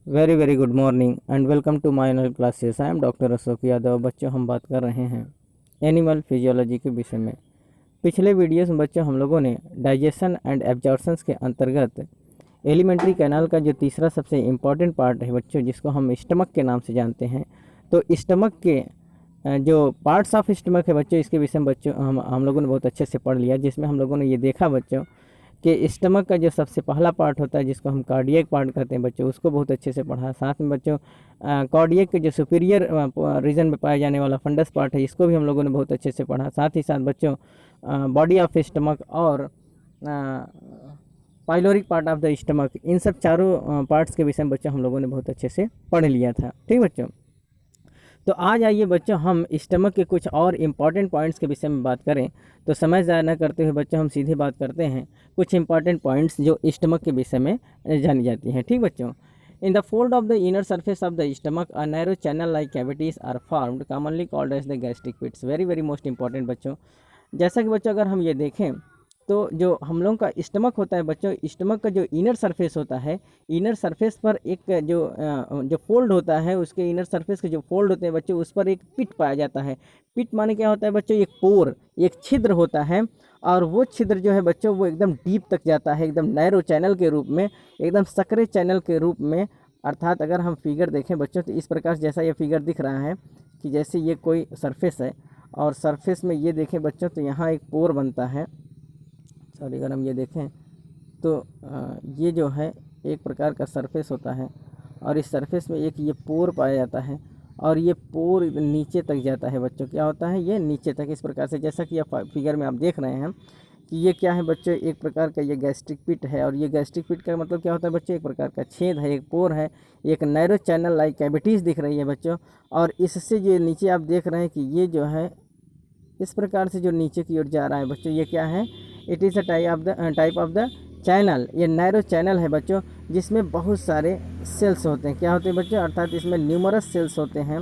Very very good morning and welcome to my null classes. I am doctor Ashok Yadav. बच्चों, हम बात कर रहे हैं एनिमल फिजियोलॉजी के विषय में। पिछले वीडियोस में बच्चों हम लोगों ने डाइजेशन एंड एब्जॉर्प्शंस के अंतर्गत एलिमेंट्री कैनाल का जो तीसरा सबसे इम्पॉर्टेंट पार्ट है बच्चों, जिसको हम स्टमक के नाम से जानते हैं, तो स्टमक के जो पार्ट्स ऑफ स्टमक है बच्चों, इसके विषय में बच्चों हम लोगों ने बहुत अच्छे से पढ़ लिया। जिसमें हम लोगों ने ये देखा बच्चों कि स्टमक का जो सबसे पहला पार्ट होता है, जिसको हम कार्डियक पार्ट कहते हैं बच्चों, उसको बहुत अच्छे से पढ़ा। साथ में बच्चों कार्डियक के जो सुपीरियर रीजन में पाया जाने वाला फंडस पार्ट है, इसको भी हम लोगों ने बहुत अच्छे से पढ़ा। साथ ही साथ बच्चों बॉडी ऑफ स्टमक और pyloric part of the stomach, इन सब चारों पार्ट्स के विषय में बच्चों हम लोगों ने बहुत अच्छे से पढ़ लिया था। ठीक बच्चों, तो आज आइए बच्चों हम स्टमक के कुछ और इम्पॉर्टेंट पॉइंट्स के विषय में बात करें। तो समय ज़ाया न करते हुए बच्चों हम सीधे बात करते हैं कुछ इंपॉर्टेंट पॉइंट्स जो स्टमक के विषय में जानी जाती हैं। ठीक बच्चों, in the fold of the inner surface of the stomach a narrow channel like cavities are formed commonly called as the gastric pits. Very very most important बच्चों। जैसा कि बच्चों अगर हम ये देखें तो जो हम लोगों का स्टमक होता है बच्चों, स्टमक का जो इनर सरफेस होता है, इनर सरफेस पर एक जो फोल्ड होता है, उसके इनर सरफेस के जो फोल्ड होते हैं बच्चों, उस पर एक पिट पाया जाता है। पिट माने क्या होता है बच्चों? एक पोर, एक छिद्र होता है। और वो छिद्र जो है बच्चों वो एकदम डीप तक जाता है, एकदम नैरो चैनल के रूप में, एकदम सकरे चैनल के रूप में। अर्थात अगर हम फिगर देखें बच्चों तो इस प्रकार जैसा ये फिगर दिख रहा है कि जैसे ये कोई सरफेस है, और सरफेस में ये देखें बच्चों तो यहाँ एक पोर बनता है। सॉरी, अगर हम ये देखें तो ये जो है एक प्रकार का सरफेस होता है, और इस सरफेस में एक ये पोर पाया जाता है, और ये पोर नीचे तक जाता है बच्चों। क्या होता है? ये नीचे तक इस प्रकार से, जैसा कि आप फिगर में आप देख रहे हैं कि ये क्या है बच्चों, एक प्रकार का ये गैस्ट्रिक पिट है। और ये गैस्ट्रिक पिट का मतलब क्या होता है बच्चों? एक प्रकार का छेद है, एक पोर है, एक नैरो चैनल लाइक कैविटीज़ दिख रही है बच्चों। और इससे ये नीचे आप देख रहे हैं कि ये जो है इस प्रकार से जो नीचे की ओर जा रहा है बच्चों, ये क्या है? It is a type of the channel. ये नैरो चैनल है बच्चों, जिसमें बहुत सारे सेल्स होते हैं। क्या होते हैं बच्चों? अर्थात इसमें न्यूमरस सेल्स होते हैं,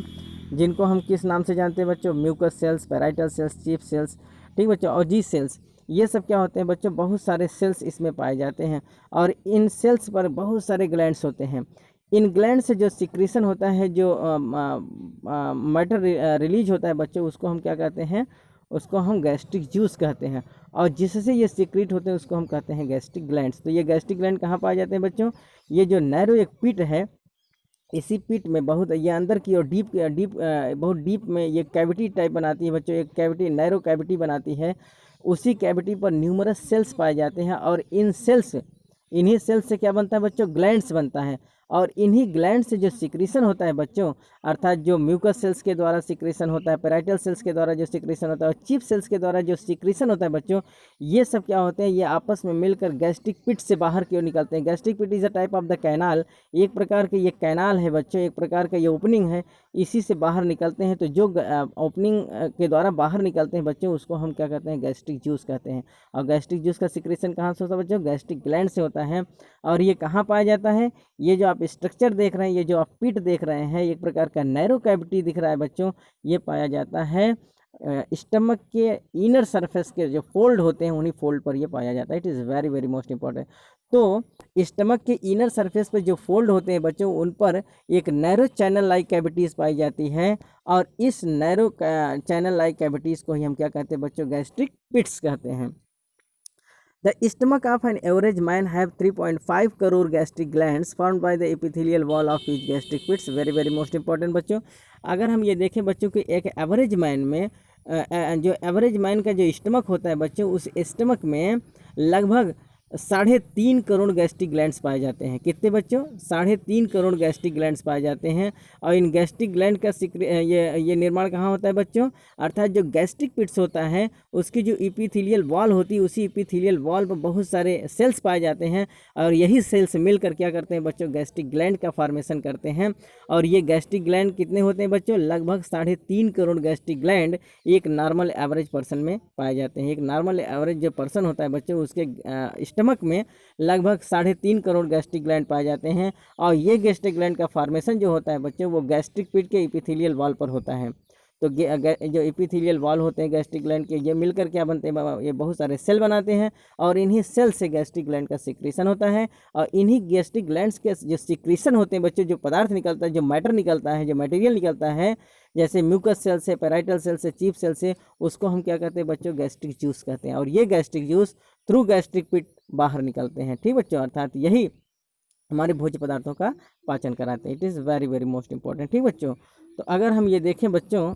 जिनको हम किस नाम से जानते हैं बच्चों? Mucus cells, parietal cells, chief cells. ठीक बच्चों, और जी सेल्स। ये सब क्या होते हैं बच्चों? बहुत सारे सेल्स इसमें पाए जाते हैं, और इन सेल्स पर बहुत सारे ग्लैंड्स होते हैं। इन ग्लैंड से जो सिक्रीशन होता है, जो मैटर रिलीज होता है बच्चों, उसको हम क्या कहते हैं? उसको हम गैस्ट्रिक जूस कहते हैं। और जिससे ये सिक्रीट होते हैं उसको हम कहते हैं गैस्ट्रिक ग्लैंड्स। तो ये गैस्ट्रिक ग्लैंड कहाँ पाए जाते हैं बच्चों? ये जो नैरो एक पिट है, इसी पिट में बहुत ये अंदर की ओर डीप डीप बहुत डीप में ये कैविटी टाइप बनाती है बच्चों, एक कैविटी, नैरो कैविटी बनाती है। उसी कैविटी पर न्यूमरस सेल्स पाए जाते हैं, और इन्हीं सेल्स से क्या बनता है बच्चों? ग्लैंड्स बनता है। और इन्हीं ग्लैंड से जो सिक्रीशन होता है बच्चों, अर्थात जो म्यूकस सेल्स के द्वारा सिक्रीशन होता है, पैराइटल सेल्स के द्वारा जो सिक्रीशन होता है, और चीफ सेल्स के द्वारा जो सिक्रीशन होता है बच्चों, ये सब क्या होते हैं? ये आपस में मिलकर गैस्ट्रिक पिट से बाहर की ओर निकलते हैं। Gastric pit is a type of the canal. एक प्रकार के ये कैनाल है बच्चों, एक प्रकार का ये ओपनिंग है, इसी से बाहर निकलते हैं। तो जो ओपनिंग के द्वारा बाहर निकलते हैं बच्चों, उसको हम क्या कहते हैं? गैस्ट्रिक जूस कहते हैं। और गैस्ट्रिक जूस का सिक्रेशन कहाँ से होता है बच्चों? गैस्ट्रिक ग्लैंड से होता है। और ये कहाँ पाया जाता है? ये जो आप स्ट्रक्चर देख रहे हैं, ये जो आप पिट देख रहे हैं, एक प्रकार का नैरो कैविटी दिख रहा है बच्चों, ये पाया जाता है स्टमक के इनर सरफेस के जो फोल्ड होते हैं, उन्हीं फोल्ड पर ये पाया जाता है। It is very very most important. तो स्टमक के इनर सरफेस पर जो फोल्ड होते हैं बच्चों, उन पर एक नैरो चैनल लाइक कैविटीज़ पाई जाती हैं, और इस नैरो चैनल लाइक कैविटीज़ को ही हम क्या कहते हैं बच्चों? गैस्ट्रिक पिट्स कहते हैं। The stomach of an average man have 3.5 crore gastric glands formed by the epithelial wall of each gastric pits. Very very most important बच्चों। अगर हम ये देखें बच्चों कि एक एवरेज मैन में जो एवरेज मैन का जो स्टमक होता है बच्चों, उस स्टमक में लगभग 3.5 करोड़ गैस्ट्रिक ग्लैंड्स पाए जाते हैं। कितने बच्चों? 3.5 करोड़ गैस्ट्रिक ग्लैंड्स पाए जाते हैं। और इन गैस्ट्रिक ग्लैंड का ये निर्माण कहाँ होता है बच्चों? अर्थात जो गैस्ट्रिक पिट्स होता है, उसकी जो इपीथीलियल वॉल होती है, उसी इपीथीलियल वॉल पर बहुत सारे सेल्स पाए जाते हैं, और यही सेल्स मिलकर क्या करते हैं बच्चों? गैस्ट्रिक ग्लैंड का फॉर्मेशन करते हैं। और ये गैस्ट्रिक ग्लैंड कितने होते हैं बच्चों? लगभग 3.5 करोड़ गैस्ट्रिक ग्लैंड एक नॉर्मल एवरेज पर्सन में पाए जाते हैं। एक नॉर्मल एवरेज जो पर्सन होता है बच्चों, उसके स्टमक में लगभग 3.5 करोड़ गैस्ट्रिक ग्लैंड पाए जाते हैं। और ये गैस्ट्रिक ग्लैंड का फॉर्मेशन जो होता है बच्चों, वो गैस्ट्रिक पिट के इपीथीलियल वॉल पर होता है। तो जो एपिथेलियल वॉल होते हैं गैस्ट्रिक ग्लैंड के, ये मिलकर क्या बनते हैं, ये बहुत सारे सेल बनाते हैं और इन्हीं सेल से गैस्ट्रिक ग्लैंड का सिक्रीशन होता है। और इन्हीं गैस्ट्रिक ग्लैंड्स के जो सिक्रीशन होते हैं बच्चों, जो पदार्थ निकलता है, जो मैटर निकलता है, जो मटेरियल निकलता है, जैसे म्यूकस सेल से, पैराइटल सेल से, चीफ सेल से, उसको हम क्या कहते हैं बच्चों, गैस्ट्रिक जूस कहते हैं। और ये गैस्ट्रिक जूस थ्रू गैस्ट्रिक पिट बाहर निकलते हैं। ठीक बच्चों, अर्थात यही हमारे भोज्य पदार्थों का पाचन कराते हैं। It is very very most important. ठीक बच्चों, तो अगर हम ये देखें बच्चों,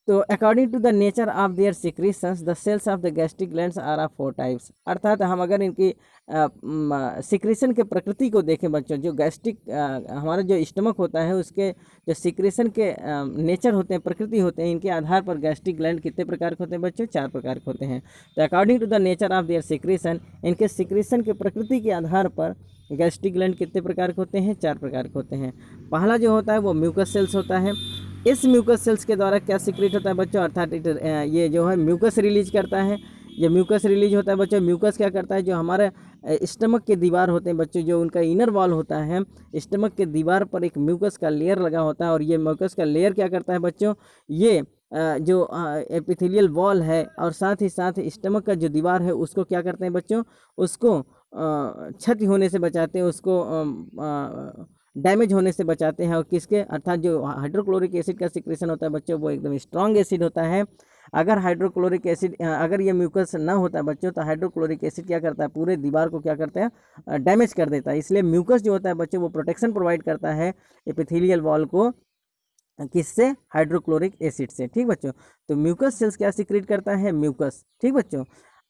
तो according to the nature of their secretions the cells of the gastric glands are of 4 types. अर्थात हम अगर इनकी सिक्रीशन के प्रकृति को देखें बच्चों, जो गैस्ट्रिक हमारा जो स्टमक होता है उसके जो सिक्रीशन के नेचर होते हैं, प्रकृति होते हैं, इनके आधार पर गैस्ट्रिक ग्लैंड कितने प्रकार के होते हैं बच्चों, 4 प्रकार के होते हैं। तो according to the nature of their secretion, इनके सिक्रीशन के प्रकृति के आधार पर गैस्ट्रिक ग्लैंड कितने प्रकार के होते हैं, 4 प्रकार के होते हैं। पहला जो होता है वो म्यूकस सेल्स होता है। इस म्यूकस सेल्स के द्वारा क्या सिक्रेट होता है बच्चों, अर्थात ये जो है म्यूकस रिलीज करता है। ये म्यूकस रिलीज होता है बच्चों। म्यूकस क्या करता है, जो हमारे स्टमक के दीवार होते हैं बच्चों, जो उनका इनर वॉल होता है, स्टमक के दीवार पर एक म्यूकस का लेयर लगा होता है। और ये म्यूकस का लेयर क्या करता है बच्चों, ये जो एपिथेलियल वॉल है और साथ ही साथ स्टमक का जो दीवार है उसको क्या करते हैं बच्चों, उसको क्षति होने से बचाते हैं, उसको डैमेज होने से बचाते हैं। और किसके, अर्थात जो हाइड्रोक्लोरिक एसिड का सिक्रेशन होता है बच्चों, वो एकदम स्ट्रॉन्ग एसिड होता है। अगर हाइड्रोक्लोरिक एसिड, अगर ये म्यूकस ना होता है बच्चों, तो हाइड्रोक्लोरिक एसिड क्या करता है, पूरे दीवार को क्या करता है, डैमेज कर देता है। इसलिए म्यूकस जो होता है बच्चों, वो प्रोटेक्शन प्रोवाइड करता है एपिथेलियल वॉल को, किससे, हाइड्रोक्लोरिक एसिड से। ठीक बच्चों, तो म्यूकस सेल्स क्या सिक्रेट करता है, म्यूकस। ठीक बच्चों,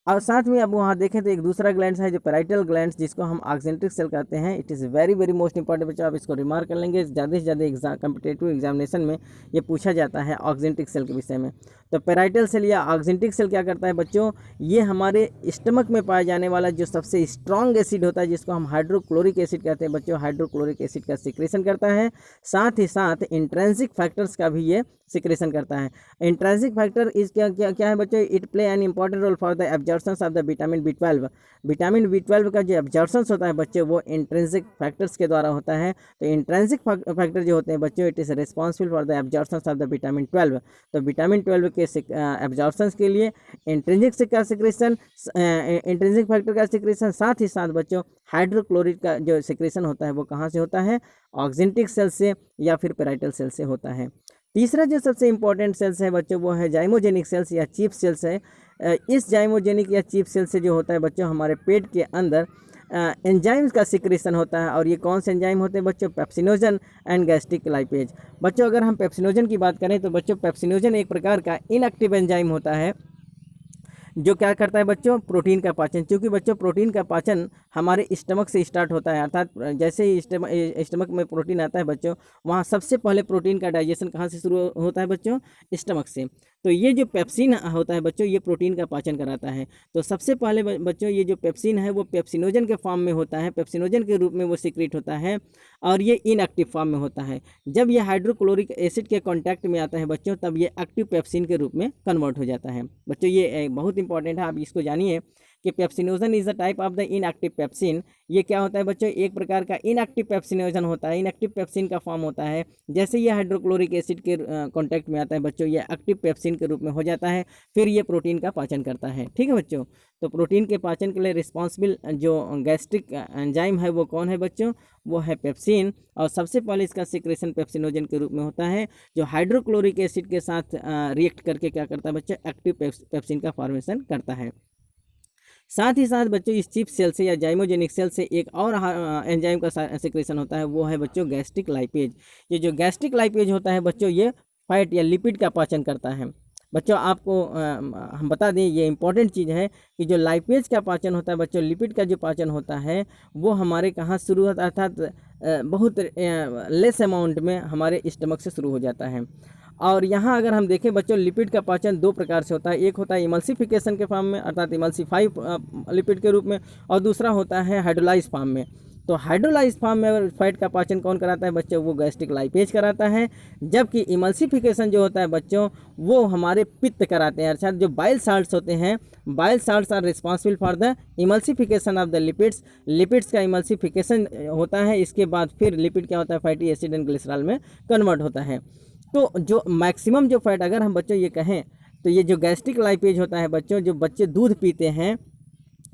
और साथ में अब वहाँ देखें तो एक दूसरा ग्लैंड है जो पैराइटल ग्लैंड, जिसको हम ऑक्जेंट्रिक सेल कहते हैं। It is very very most important बच्चों, आप इसको रिमार्क कर लेंगे, ज़्यादा से ज़्यादा कॉम्पिटिटिव एग्जामिनेशन में ये पूछा जाता है ऑक्जेंट्रिक सेल के विषय में। तो पैराइटल सेल या ऑक्जेंट्रिक सेल क्या करता है बच्चों, ये हमारे स्टमक में पाया जाने वाला जो सबसे स्ट्रॉन्ग एसिड होता है, जिसको हम हाइड्रोक्लोरिक एसिड कहते हैं बच्चों, हाइड्रोक्लोरिक एसिड का सिक्रेशन करता है। साथ ही साथ इंट्रिंसिक फैक्टर्स का भी ये सिक्रेशन करता है। इंट्रिंसिक फैक्टर इज क्या है बच्चों, it play an important role for the absorption of the vitamin B12। Vitamin B12 का जो एब्जॉर्प्शन होता है बच्चों, वो इंट्रिंसिक फैक्टर्स के द्वारा होता है। तो इंट्रिंसिक फैक्टर जो होते हैं बच्चों, it is responsible for the absorption of the vitamin 12। तो विटामिन 12 के एब्जॉर्प्शन के लिए इंट्रिंसिक का सिक्रेशन, इंट्रिंसिक फैक्टर का सिक्रेशन, साथ ही साथ बच्चों हाइड्रोक्लोरिक का जो सिक्रेशन होता है वो कहाँ से होता है, ऑक्जेंट्रिक सेल से या फिर पैराइटल सेल से होता है। तीसरा जो सबसे इंपॉर्टेंट सेल्स है बच्चों, वो है जाइमोजेनिक सेल्स या चीफ सेल्स है। इस जाइमोजेनिक या चीफ सेल से जो होता है बच्चों, हमारे पेट के अंदर एंजाइम्स का सिक्रेशन होता है। और ये कौन से एंजाइम होते हैं बच्चों, पेप्सिनोजन एंड गैस्ट्रिक लाइपेज। बच्चों अगर हम पेप्सिनोजन की बात करें तो बच्चों पेप्सिनोजन एक प्रकार का इनएक्टिव एंजाइम होता है, जो क्या करता है बच्चों, प्रोटीन का पाचन। क्योंकि बच्चों प्रोटीन का पाचन हमारे स्टमक से स्टार्ट होता है, अर्थात जैसे ही स्टमक में प्रोटीन आता है बच्चों, वहाँ सबसे पहले प्रोटीन का डाइजेशन कहाँ से शुरू होता है बच्चों, स्टमक से। तो ये जो पेप्सिन होता है बच्चों, ये प्रोटीन का पाचन कराता है। तो सबसे पहले बच्चों ये जो पेप्सिन है वो पेप्सिनोजन के फॉर्म में होता है, पेप्सिनोजन के रूप में वो सीक्रेट होता है और ये इनएक्टिव फॉर्म में होता है। जब ये हाइड्रोक्लोरिक एसिड के कॉन्टैक्ट में आता है बच्चों, तब ये एक्टिव पेप्सिन के रूप में कन्वर्ट हो जाता है। बच्चों ये बहुत इंपॉर्टेंट है, आप इसको जानिए कि pepsinogen is a type of the inactive pepsin. ये क्या होता है बच्चों, एक प्रकार का इनएक्टिव पेप्सिनोजन होता है, इनएक्टिव पेप्सिन का फॉर्म होता है। जैसे ये हाइड्रोक्लोरिक एसिड के कांटेक्ट में आता है बच्चों, ये एक्टिव पेप्सिन के रूप में हो जाता है, फिर ये प्रोटीन का पाचन करता है। ठीक है बच्चों, तो प्रोटीन के पाचन के लिए रिस्पॉन्सिबल जो गैस्ट्रिक एंजाइम है वो कौन है बच्चों, वो है पेप्सिन। और सबसे पहले इसका सिक्रेशन पेप्सिनोजन के रूप में होता है, जो हाइड्रोक्लोरिक एसिड के साथ रिएक्ट करके क्या करता है बच्चों, एक्टिव पेप्सिन का फॉर्मेशन करता है। साथ ही साथ बच्चों इस चीफ सेल से या जाइमोजेनिक सेल से एक और एंजाइम का सिक्रेशन होता है, वो है बच्चों गैस्ट्रिक लाइपेज। ये जो गैस्ट्रिक लाइपेज होता है बच्चों, ये फैट या लिपिड का पाचन करता है। बच्चों आपको हम बता दें, ये इंपॉर्टेंट चीज़ है कि जो लाइपेज का पाचन होता है बच्चों, लिपिड का जो पाचन होता है वो हमारे कहाँ शुरू होता है, अर्थात बहुत लेस अमाउंट में हमारे स्टमक से शुरू हो जाता है। और यहाँ अगर हम देखें बच्चों, लिपिड का पाचन 2 प्रकार से होता है। एक होता है इमल्सिफिकेशन के फॉर्म में, अर्थात इमल्सिफाई लिपिड के रूप में, और दूसरा होता है हाइड्रोलाइज फॉर्म में। तो हाइड्रोलाइज फॉर्म में फैट का पाचन कौन कराता है बच्चों, वो गैस्ट्रिक लाइपेज कराता है, जबकि इमल्सिफिकेशन जो होता है बच्चों वो हमारे पित्त कराते हैं, अर्थात जो बाइल साल्ट्स होते हैं, bile salts are responsible for the emulsification of the lipids, lipids का इमल्सिफिकेशन होता है, इसके बाद फिर लिपिड क्या होता है फैटी एसिड एंड ग्लिसरॉल में कन्वर्ट होता है। तो जो मैक्सिमम जो फैट अगर हम बच्चों ये कहें तो ये जो गैस्ट्रिक लाइपेज होता है बच्चों, जो बच्चे दूध पीते हैं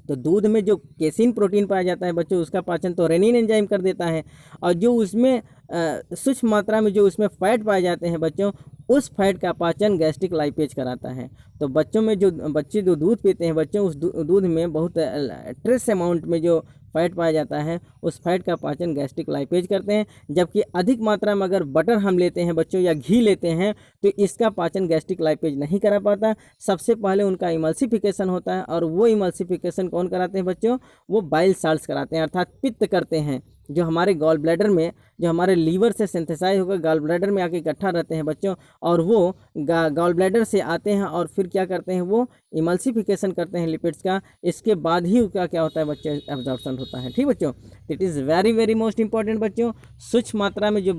तो दूध में जो केसिन प्रोटीन पाया जाता है बच्चों उसका पाचन तो रेनिन एंजाइम कर देता है, और जो उसमें सूक्ष्म मात्रा में जो उसमें फैट पाए जाते हैं बच्चों उस फैट का पाचन गैस्ट्रिक लाइपेज कराता है। तो बच्चों में जो बच्चे जो दूध पीते हैं बच्चों उस दूध में बहुत ट्रेस अमाउंट में जो फैट पाया जाता है उस फैट का पाचन गैस्ट्रिक लाइपेज करते हैं, जबकि अधिक मात्रा में अगर बटर हम लेते हैं बच्चों या घी लेते हैं तो इसका पाचन गैस्ट्रिक लाइपेज नहीं करा पाता। सबसे पहले उनका इमल्सिफिकेशन होता है, और वो इमल्सिफिकेशन कौन कराते हैं बच्चों, वो बाइल साल्ट्स कराते हैं, अर्थात पित्त करते हैं, जो हमारे गॉल ब्लैडर में, जो हमारे लीवर से सिंथेसाइज होकर गॉल ब्लैडर में आके इकट्ठा रहते हैं बच्चों, और वो गॉल ब्लैडर से आते हैं और फिर क्या करते हैं वो इमल्सिफिकेशन करते हैं लिपिड्स का, इसके बाद ही उसका क्या होता है बच्चे एब्जॉर्प्शन होता है। ठीक बच्चों, it is very very most important बच्चों। सूक्ष्म मात्रा में जो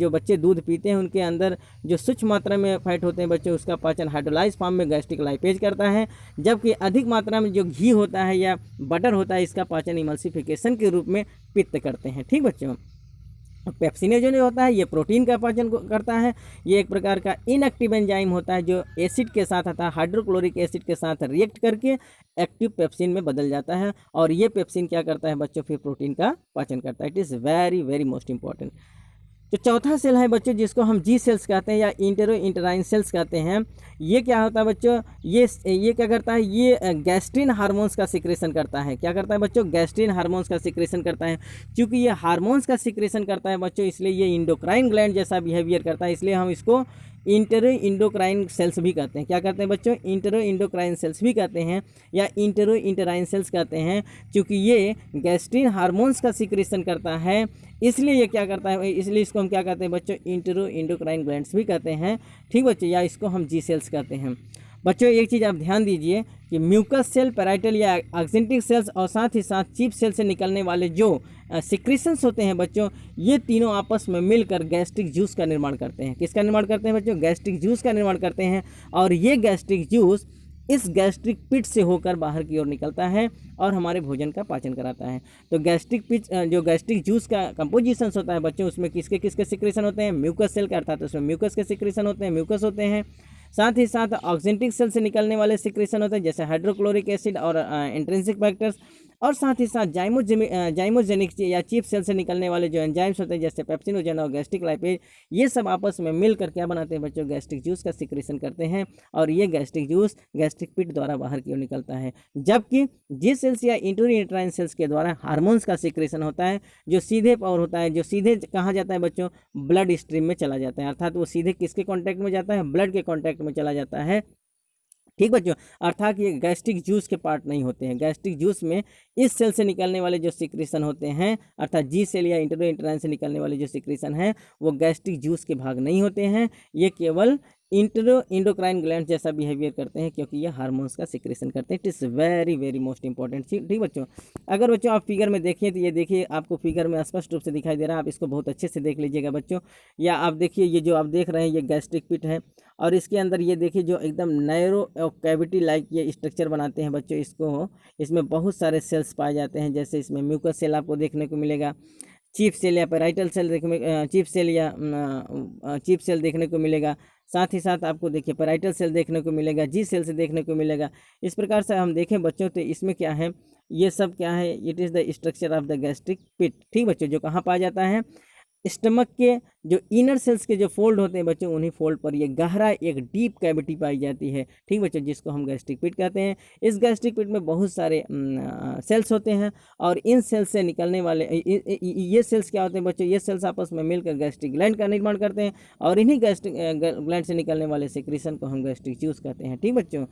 बच्चे दूध पीते हैं उनके अंदर जो सूक्ष्म मात्रा में फैट होते हैं बच्चों उसका पाचन हाइड्रोलाइज फॉर्म में गैस्ट्रिक लाइपेज करता है, जबकि अधिक मात्रा में जो घी होता है या बटर होता है इसका पाचन इमल्सिफिकेशन के रूप में पित्त करते हैं। ठीक बच्चों, पेप्सिनोजन जो होता है ये प्रोटीन का पाचन करता है, ये एक प्रकार का इनएक्टिव एंजाइम होता है जो एसिड के साथ आता है, हाइड्रोक्लोरिक एसिड के साथ रिएक्ट करके एक्टिव पेप्सिन में बदल जाता है, और ये पेप्सिन क्या करता है बच्चों फिर प्रोटीन का पाचन करता है। It is very very most important. जो चौथा सेल है बच्चों जिसको हम जी सेल्स कहते हैं या इंटेरो इंटराइन सेल्स कहते हैं, ये क्या होता है बच्चों, ये क्या करता है, ये गैस्ट्रिन हार्मोन्स का सिक्रेशन करता है। क्या करता है बच्चों, गैस्ट्रिन हार्मोन्स का सिक्रेशन करता है। क्योंकि ये हार्मोन्स का सिक्रेशन करता है बच्चों इसलिए ये इंडोक्राइन ग्लैंड जैसा बिहेवियर करता है, इसलिए हम इसको इंटेरो इंडोक्राइन सेल्स भी कहते हैं। क्या कहते हैं बच्चों, इंटेरो इंडोक्राइन सेल्स भी कहते हैं या इंटेरो इंटराइन सेल्स कहते हैं, क्योंकि ये गैस्ट्रिन हार्मोन्स का सिक्रेशन करता है, इसलिए ये क्या करता है, इसलिए इसको हम क्या कहते हैं बच्चों, इंटेरो इंडोक्राइन ग्लैंड्स भी कहते हैं। ठीक बच्चों, या इसको हम जी सेल्स कहते हैं। बच्चों एक चीज़ आप ध्यान दीजिए कि म्यूकस सेल, पैराइटल या एक्जेंटिक सेल्स और साथ ही साथ चीफ सेल से निकलने वाले जो सिक्रीशंस होते हैं बच्चों, ये तीनों आपस में मिलकर गैस्ट्रिक जूस का निर्माण करते हैं। किसका निर्माण करते हैं बच्चों, गैस्ट्रिक जूस का निर्माण करते हैं, और ये गैस्ट्रिक जूस इस गैस्ट्रिक पिट से होकर बाहर की ओर निकलता है और हमारे भोजन का पाचन कराता है। तो गैस्ट्रिक पिट जो गैस्ट्रिक जूस का कंपोजिशंस होता है बच्चों उसमें किसके किसके सिक्रेशन होते हैं, म्यूकस सेल का, अर्थात उसमें म्यूकस के सिक्रेशन होते हैं, म्यूकस होते हैं। साथ ही साथ ऑक्जेंटिक सेल से निकलने वाले सिक्रेशन होते हैं जैसे हाइड्रोक्लोरिक एसिड और इंट्रिंसिक फैक्टर्स, और साथ ही साथ जाइमोजेनिक या चीफ सेल से निकलने वाले जो एंजाइम्स होते हैं जैसे पेप्सिनोजन और गैस्ट्रिक लाइपेज, ये सब आपस में मिलकर क्या बनाते हैं बच्चों, गैस्ट्रिक जूस का सिक्रेशन करते हैं, और ये गैस्ट्रिक जूस गैस्ट्रिक पिट द्वारा बाहर की ओर निकलता है। जबकि जी सेल्स या इंटेरोइंट्राइन सेल्स के द्वारा हार्मोन्स का सिक्रेशन होता है, जो सीधे पावर होता है, जो सीधे कहाँ जाता है बच्चों, ब्लड स्ट्रीम में चला जाता है, अर्थात वो सीधे किसके कॉन्टैक्ट में जाता है, ब्लड के कॉन्टैक्ट में चला जाता है। ठीक बच्चों, अर्थात ये गैस्ट्रिक जूस के पार्ट नहीं होते हैं। गैस्ट्रिक जूस में इस सेल से निकलने वाले जो सिक्रेशन होते हैं, अर्थात जी सेल या इंटेरोइंट्राइन से निकलने वाले जो सिक्रेशन है वो गैस्ट्रिक जूस के भाग नहीं होते हैं, ये केवल इंटेरो इंडोक्राइन ग्लैंड जैसा बिहेवियर करते हैं, क्योंकि ये हार्मोन्स का सिक्रेशन करते हैं। It is very very most important. ठीक बच्चों, अगर बच्चों आप फिगर में देखिए तो ये देखिए आपको फिगर में स्पष्ट रूप से दिखाई दे रहा है, आप इसको बहुत अच्छे से देख लीजिएगा बच्चों। या आप देखिए ये जो आप देख रहे हैं ये गैस्ट्रिक पिट है, और इसके अंदर ये देखिए जो एकदम नैरो कैविटी लाइक ये स्ट्रक्चर बनाते हैं बच्चों, इसमें बहुत सारे सेल्स पाए जाते हैं, जैसे इसमें म्यूकस सेल आपको देखने को मिलेगा, चीफ सेल या पैराइटल सेल चीफ सेल देखने को मिलेगा, साथ ही साथ आपको देखिए पैराइटल सेल देखने को मिलेगा, जी सेल से देखने को मिलेगा। इस प्रकार से हम देखें बच्चों तो इसमें क्या है, ये सब क्या है, it is the structure of the gastric pit. ठीक बच्चों, जो कहाँ पाया जाता है, स्टमक के जो इनर सेल्स के जो फोल्ड होते हैं बच्चों, उन्हीं फोल्ड पर ये गहरा एक डीप कैविटी पाई जाती है। ठीक बच्चों, जिसको हम गैस्ट्रिक पिट कहते हैं। इस गैस्ट्रिक पिट में बहुत सारे सेल्स होते हैं, और इन सेल्स से निकलने वाले ये सेल्स क्या होते हैं बच्चों, ये सेल्स आपस में मिलकर गैस्ट्रिक ग्लैंड का निर्माण करते हैं, और इन्हीं गैस्ट्रिक ग्लैंड से निकलने वाले सिक्रीशन को हम गैस्ट्रिक जूस कहते हैं। ठीक बच्चों,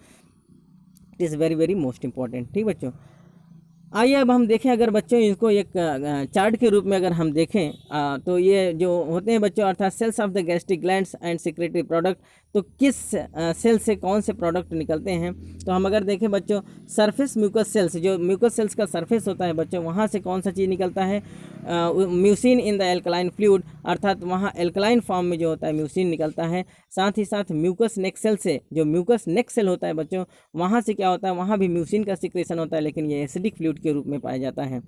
it is very very most important. ठीक बच्चों, आइए अब हम देखें, अगर बच्चों इसको एक चार्ट के रूप में अगर हम देखें तो ये जो होते हैं बच्चों, अर्थात cells of the gastric glands and secretory product, तो किस सेल से कौन से प्रोडक्ट निकलते हैं। तो हम अगर देखें बच्चों, सरफेस म्यूकस सेल्स, जो म्यूकस सेल्स का सरफेस होता है बच्चों, वहाँ से कौन सा चीज़ निकलता है, mucin in the alkaline fluid, अर्थात वहाँ एल्कलाइन फॉर्म में जो होता है म्यूसिन निकलता है। साथ ही साथ म्यूकस नेक सेल से, जो म्यूकस नेक सेल होता है बच्चों, वहाँ से क्या होता है, वहाँ भी म्यूसिन का सिक्रेशन होता है, लेकिन ये एसिडिक फ्लूइड के रूप में पाया जाता है।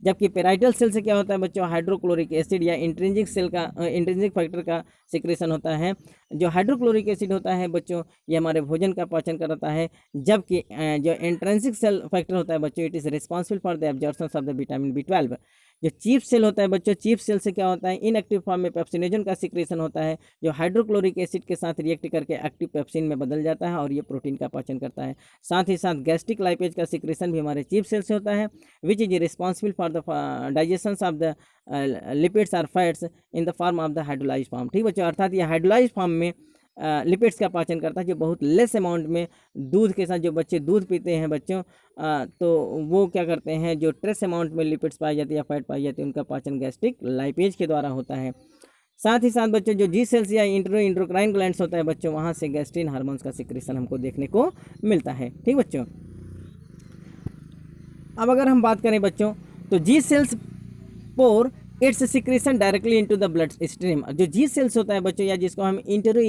जबकि पेराइटल सेल से क्या होता है बच्चों, हाइड्रोक्लोरिक एसिड या इंट्रिंसिक सेल का इंट्रिंसिक फैक्टर का सिक्रेशन होता है। जो हाइड्रोक्लोरिक एसिड होता है बच्चों, ये हमारे भोजन का पाचन कराता है, जबकि जो इंट्रिंसिक सेल फैक्टर होता है बच्चों, it is responsible for the absorption of the vitamin B12। जो चीफ सेल होता है बच्चों, चीफ सेल से क्या होता है, इनएक्टिव फॉर्म में पेप्सिनोजन का सिक्रेशन होता है, जो हाइड्रोक्लोरिक एसिड के साथ रिएक्ट करके एक्टिव पेप्सिन में बदल जाता है और ये प्रोटीन का पाचन करता है। साथ ही साथ गैस्ट्रिक लाइपेज का सिक्रेशन भी हमारे चीफ सेल से होता है, which is responsible for the digestion of the lipids or fats in the form of the hydrolyse form. ठीक बच्चों, अर्थात ये हाइड्रोलाइज फॉर्म में लिपिड्स का पाचन करता है, जो बहुत लेस अमाउंट में दूध के साथ, जो बच्चे दूध पीते हैं बच्चों, तो वो क्या करते हैं, जो ट्रेस अमाउंट में लिपिड्स पाई जाती है या फैट पाई जाती है, उनका पाचन गैस्ट्रिक लाइपेज के द्वारा होता है। साथ ही साथ बच्चों, जो जी सेल्स या इंडोक्राइन ग्लैंड्स होता है बच्चों, वहाँ से गैस्ट्रिन हार्मोन्स का सिक्रेशन हमको देखने को मिलता है। ठीक बच्चों, अब अगर हम बात करें बच्चों, तो G cells pour its secretion directly into the blood stream. जो जी सेल्स होता है बच्चों, या जिसको हम इंटेरो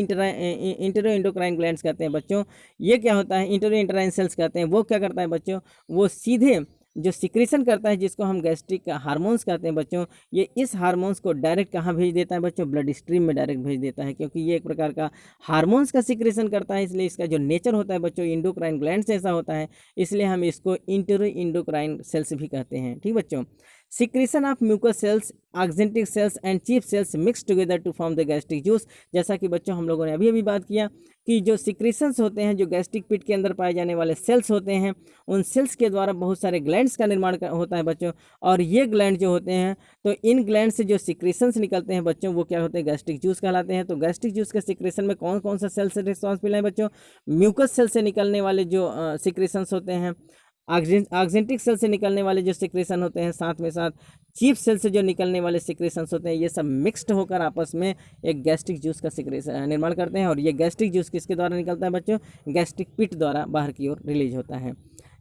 इंडोक्राइन ग्लैंड्स कहते हैं बच्चों, ये क्या होता है, इंटेरो इंडोक्राइन सेल्स कहते हैं, वो क्या करता है बच्चों, वो सीधे जो सिक्रेशन करता है, जिसको हम गैस्ट्रिक हार्मोन्स कहते हैं बच्चों, ये इस हार्मोन्स को डायरेक्ट कहाँ भेज देता है बच्चों, ब्लड स्ट्रीम में डायरेक्ट भेज देता है, क्योंकि ये एक प्रकार का हार्मोन्स का सिक्रेशन करता है, इसलिए इसका जो नेचर होता है बच्चों, इंडोक्राइन ग्लैंड से ऐसा होता है, इसलिए हम इसको इंटेरो इंडोक्राइन सेल्स भी कहते हैं। ठीक बच्चों, secretion of mucus cells, oxyntic cells and chief cells mix together to form the gastric juice. जैसा कि बच्चों हम लोगों ने अभी अभी बात किया कि जो सिक्रेशंस होते हैं, जो गैस्ट्रिक पिट के अंदर पाए जाने वाले सेल्स होते हैं, उन सेल्स के द्वारा बहुत सारे ग्लैंड्स का निर्माण होता है बच्चों, और ये ग्लैंड जो होते हैं, तो इन ग्लैंड से जो सिक्रेशंस निकलते हैं बच्चों, वो क्या होते हैं, गैस्ट्रिक जूस कहलाते हैं। तो गैस्ट्रिक जूस के सिक्रेशन में कौन कौन सा सेल से रिस्पॉन्सिबल है बच्चों, म्यूकस सेल से निकलने वाले जो सिक्रेशंस होते हैं, ऑक्जेंटिक सेल से निकलने वाले जो सिक्रेशन होते हैं, साथ में साथ चीफ सेल से जो निकलने वाले सिक्रेशंस होते हैं, ये सब मिक्स्ड होकर आपस में एक गैस्ट्रिक जूस का सिक्रेशन निर्माण करते हैं। और ये गैस्ट्रिक जूस किसके द्वारा निकलता है बच्चों, गैस्ट्रिक पिट द्वारा बाहर की ओर रिलीज होता है।